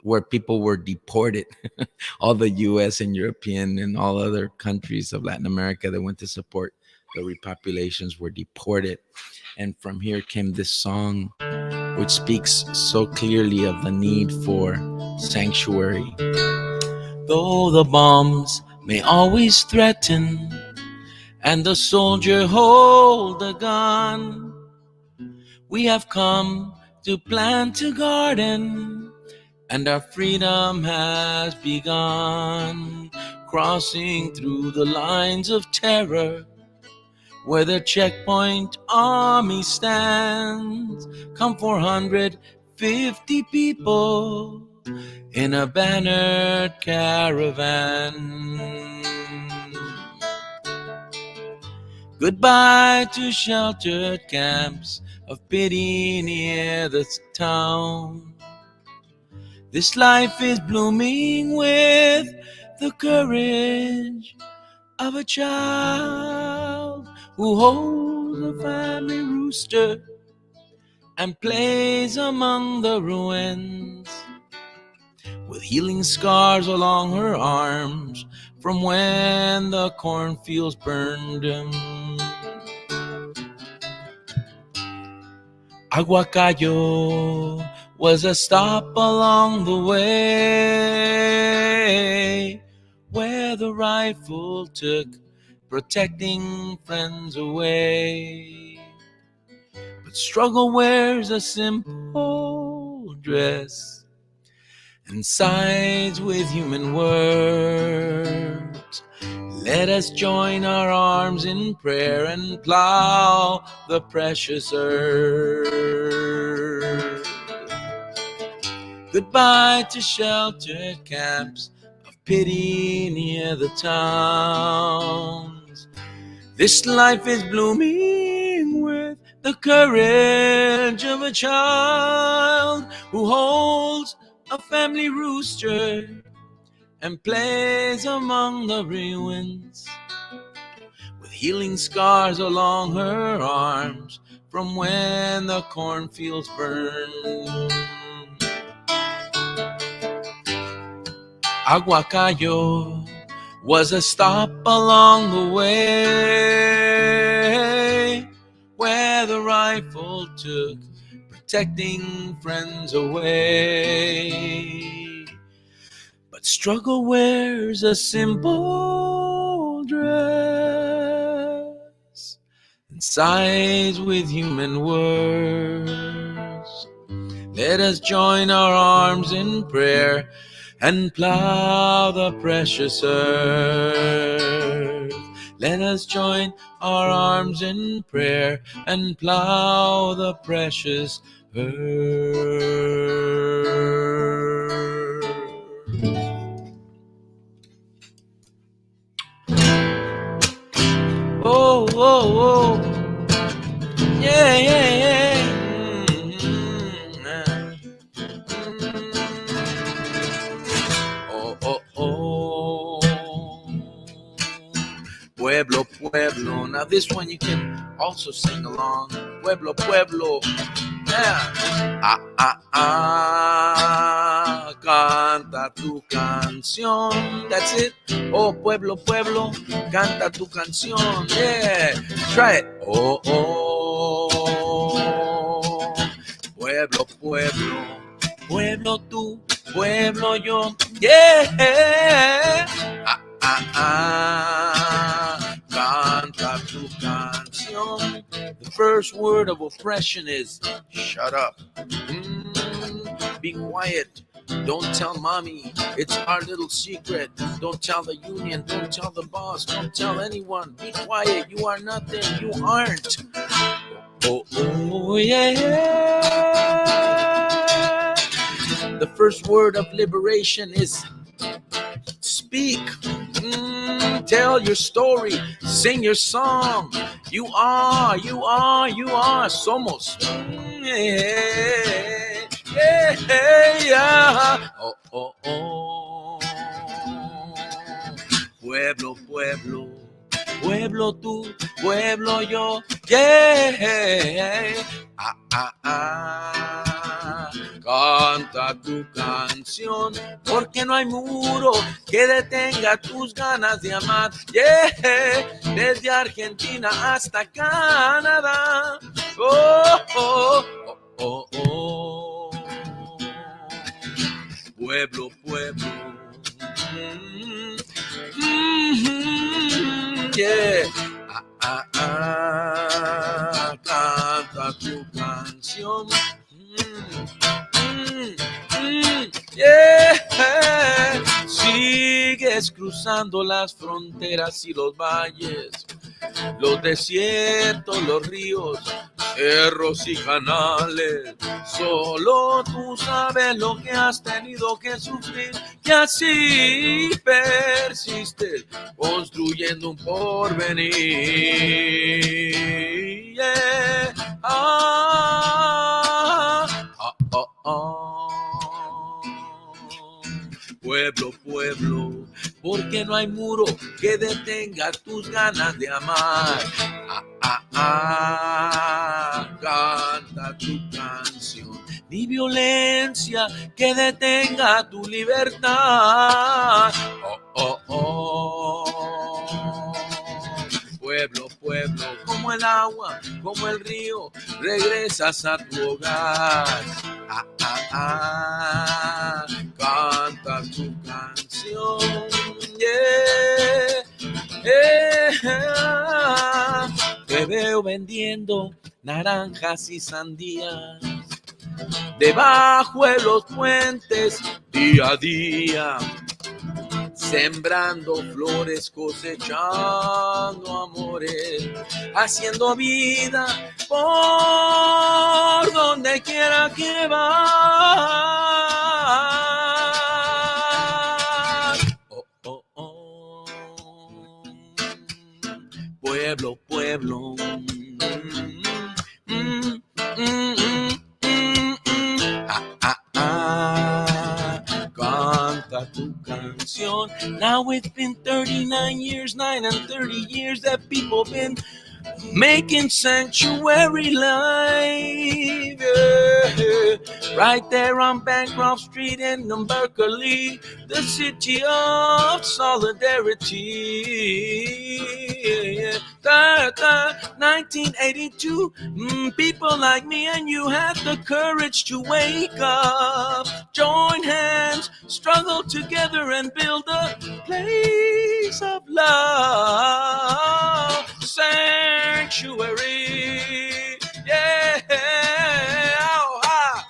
where people were deported. All the US and European and all other countries of Latin America that went to support the repopulations were deported. And from here came this song, which speaks so clearly of the need for sanctuary. Though the bombs may always threaten and the soldier hold the gun, we have come to plant a garden, and our freedom has begun. Crossing through the lines of terror, where the checkpoint army stands, come 450 people in a bannered caravan. Goodbye to sheltered camps of pity near the town. This life is blooming with the courage of a child who holds a family rooster and plays among the ruins, with healing scars along her arms from when the cornfields burned him. Ahuacayo was a stop along the way, where the rifle took protecting friends away. But struggle wears a simple dress and sides with human words. Let us join our arms in prayer and plow the precious earth. Goodbye to sheltered camps of pity near the towns. This life is blooming with the courage of a child who holds a family rooster and plays among the ruins, with healing scars along her arms from when the cornfields burned. Aguacayo was a stop along the way, where the rifle took protecting friends away. But struggle wears a simple dress and sighs with human words. Let us join our arms in prayer and plow the precious earth. Let us join our arms in prayer and plow the precious earth. Oh, oh, oh, yeah, yeah, yeah. Oh, oh, oh. Pueblo, pueblo. Now this one you can also sing along. Pueblo, pueblo. Yeah. Ah, ah, ah. Canta tu canción. That's it. Oh, pueblo, pueblo. Canta tu canción. Yeah. Try it. Oh, oh. Pueblo, pueblo. Pueblo tú, pueblo yo. Yeah. Ah, ah, ah. Canta tu canción. The first word of oppression is shut up. Be quiet. Don't tell mommy. It's our little secret. Don't tell the union. Don't tell the boss. Don't tell anyone. Be quiet. You are nothing. You aren't. Oh, oh, yeah. The first word of liberation is speak. Tell your story. Sing your song. You are, you are, you are. Somos. Yeah, yeah, yeah. Oh, oh, oh. Pueblo, pueblo. Pueblo tú, pueblo yo. Yeah. Ah, ah, ah. Canta tu canción, porque no hay muro que detenga tus ganas de amar. Yeah, desde Argentina hasta Canadá. Oh, oh, oh, oh, oh. Pueblo, pueblo. Yeah. Ah, ah, ah. Canta tu canción. Yeah. Sigues cruzando las fronteras y los valles, los desiertos, los ríos, cerros y canales. Solo tú sabes lo que has tenido que sufrir, y así persistes construyendo un porvenir. Yeah. Ah, ah, ah, ah. Pueblo, pueblo, porque no hay muro que detenga tus ganas de amar. Ah, ah, ah, canta tu canción. Ni violencia que detenga tu libertad. Oh, oh, oh. Pueblo, pueblo, como el agua, como el río, regresas a tu hogar. Ah, ah, ah, canta tu canción. Yeah, yeah. Te veo vendiendo naranjas y sandías debajo de los puentes día a día, sembrando flores, cosechando amores, haciendo vida por donde quiera que vas. Oh, oh, oh. Pueblo, pueblo. Ah, ah, ah. canción. Now it's been 39 years, 9 and 30 years that people been making sanctuary live, yeah. Right there on Bancroft Street in Berkeley, the city of solidarity, yeah. 1982, people like me and you had the courage to wake up, join hands, struggle together and build a place of love. Sanctuary, yeah. Oh, ah.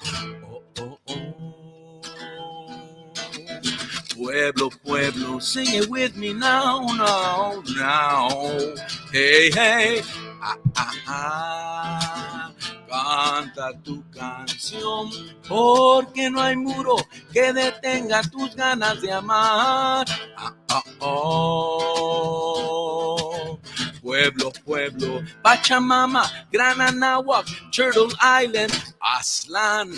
Pueblo, pueblo, sing it with me now, now, now. Hey, hey, ah, ah, ah. Canta tu canción, porque no hay muro que detenga tus ganas de amar. Ah, ah, oh. Pueblo, pueblo, Pachamama, Gran Anahuac, Turtle Island, Aztlán.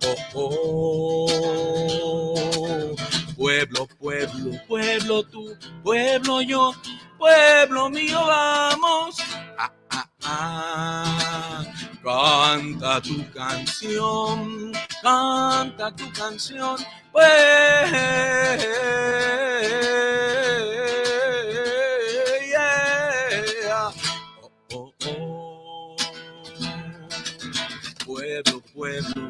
Oh, oh, oh. Pueblo, pueblo, pueblo tú, pueblo yo, pueblo mío, vamos. Ah, ah, ah. Canta tu canción, pues, yeah. Oh, oh, oh. Pueblo, pueblo.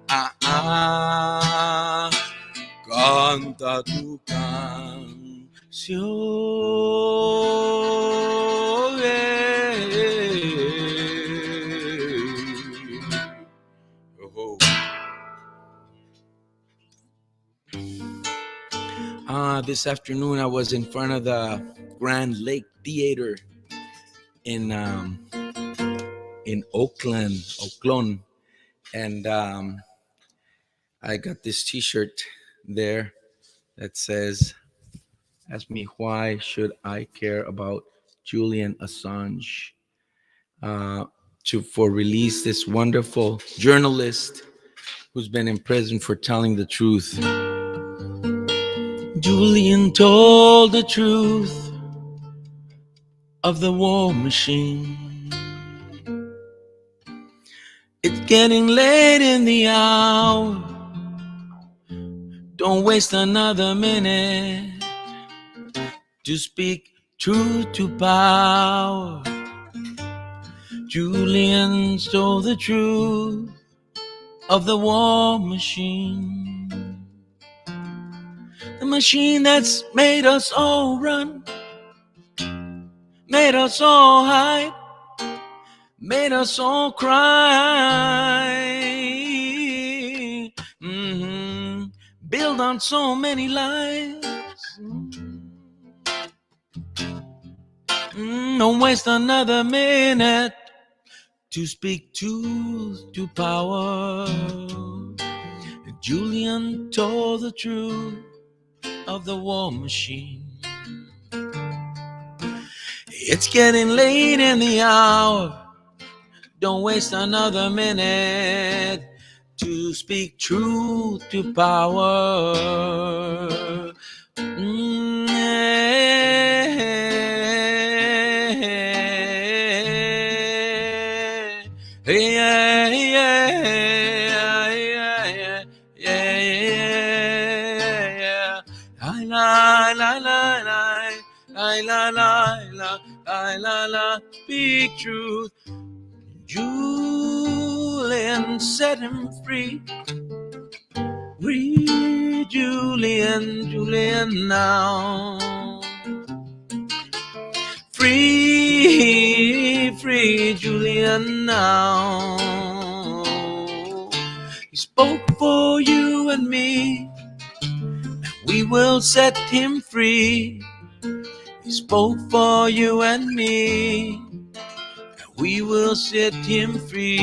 Ah, ah, canta tu canción. This afternoon I was in front of the Grand Lake Theater in Oakland, and I got this T-shirt there that says, "Ask me why should I care about Julian Assange?" For release this wonderful journalist who's been in prison for telling the truth. Julian told the truth of the war machine. It's getting late in the hour. Don't waste another minute to speak truth to power. Julian stole the truth of the war machine. The machine that's made us all run, made us all hide, made us all cry. Build on so many lies. Don't waste another minute to speak truth to power. Julian told the truth of the war machine. It's getting late in the hour. Don't waste another minute to speak truth to power. Speak truth. Julian set him free. Free Julian now. Free Julian now. He spoke for you and me. We will set him free. He spoke for you and me. We will set him free.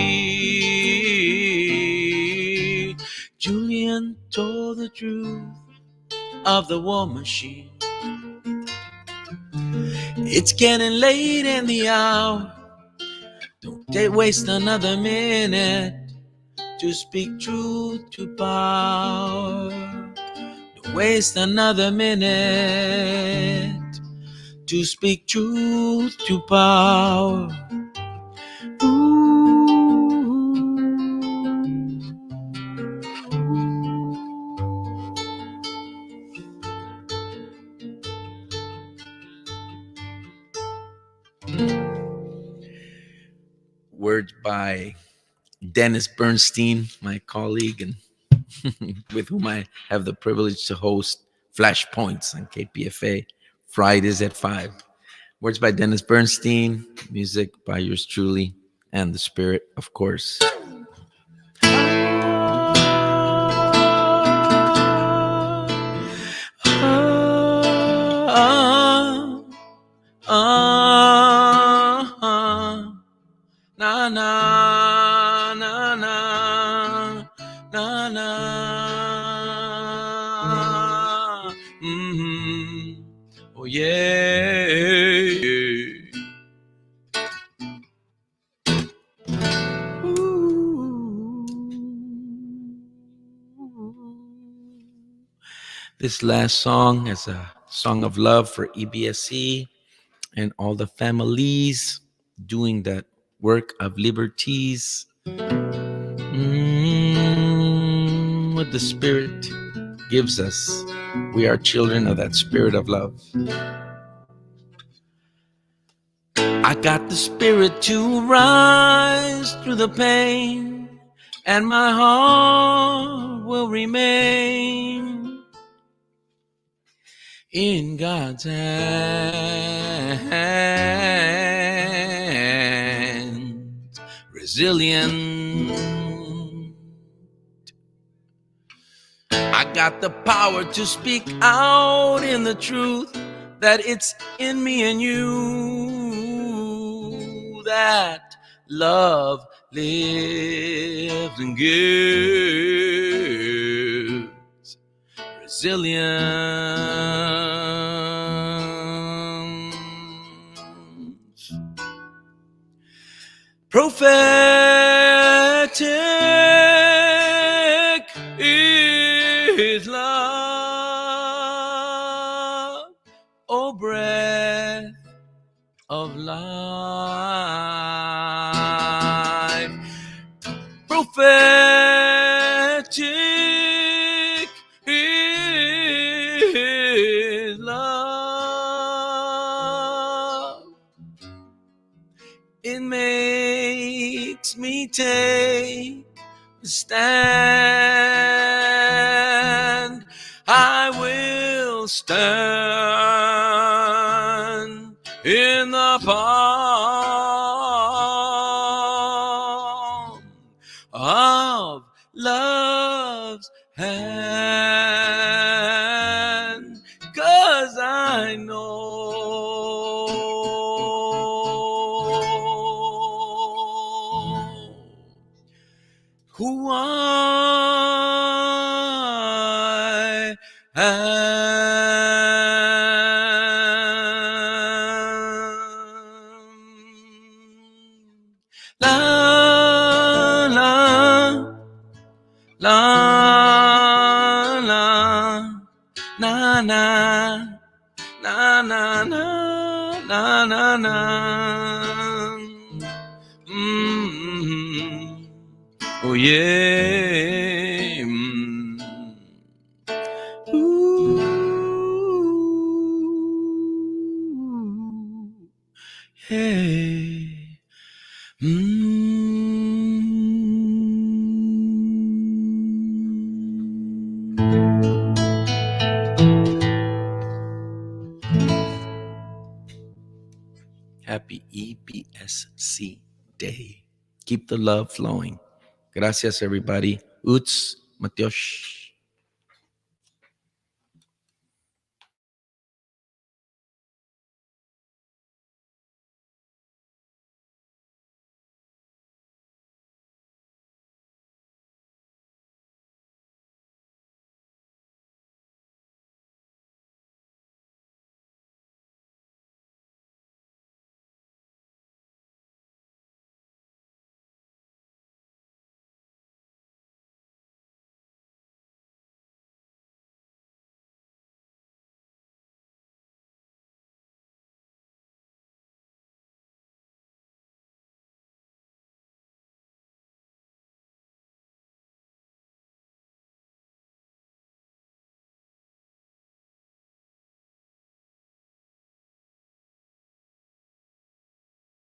Julian told the truth of the war machine. It's getting late in the hour. Don't waste another minute to speak truth to power. Don't waste another minute to speak truth to power. Words by Dennis Bernstein, my colleague, and with whom I have the privilege to host Flashpoints on KPFA Fridays at 5. Words by Dennis Bernstein, music by yours truly, and the spirit, of course. Na na na na na na. Oh yeah. This last song is a song of love for EBSC and all the families doing that work of liberties. What the Spirit gives us. We are children of that spirit of love. I got the spirit to rise through the pain, and my heart will remain in God's hand. Resilient. I got the power to speak out in the truth that it's in me and you, that love lives and gives resilience. Prophetic is love, oh breath of life. Prophetic is love. It makes me take a stand. I will stand in the palm of love's hand, 'cause I know who I am. La la la la na na na na na na na na. Oh yeah. Ooh. Hey. Happy EBSC Day. Keep the love flowing. Gracias, everybody. Uts, Matyosh.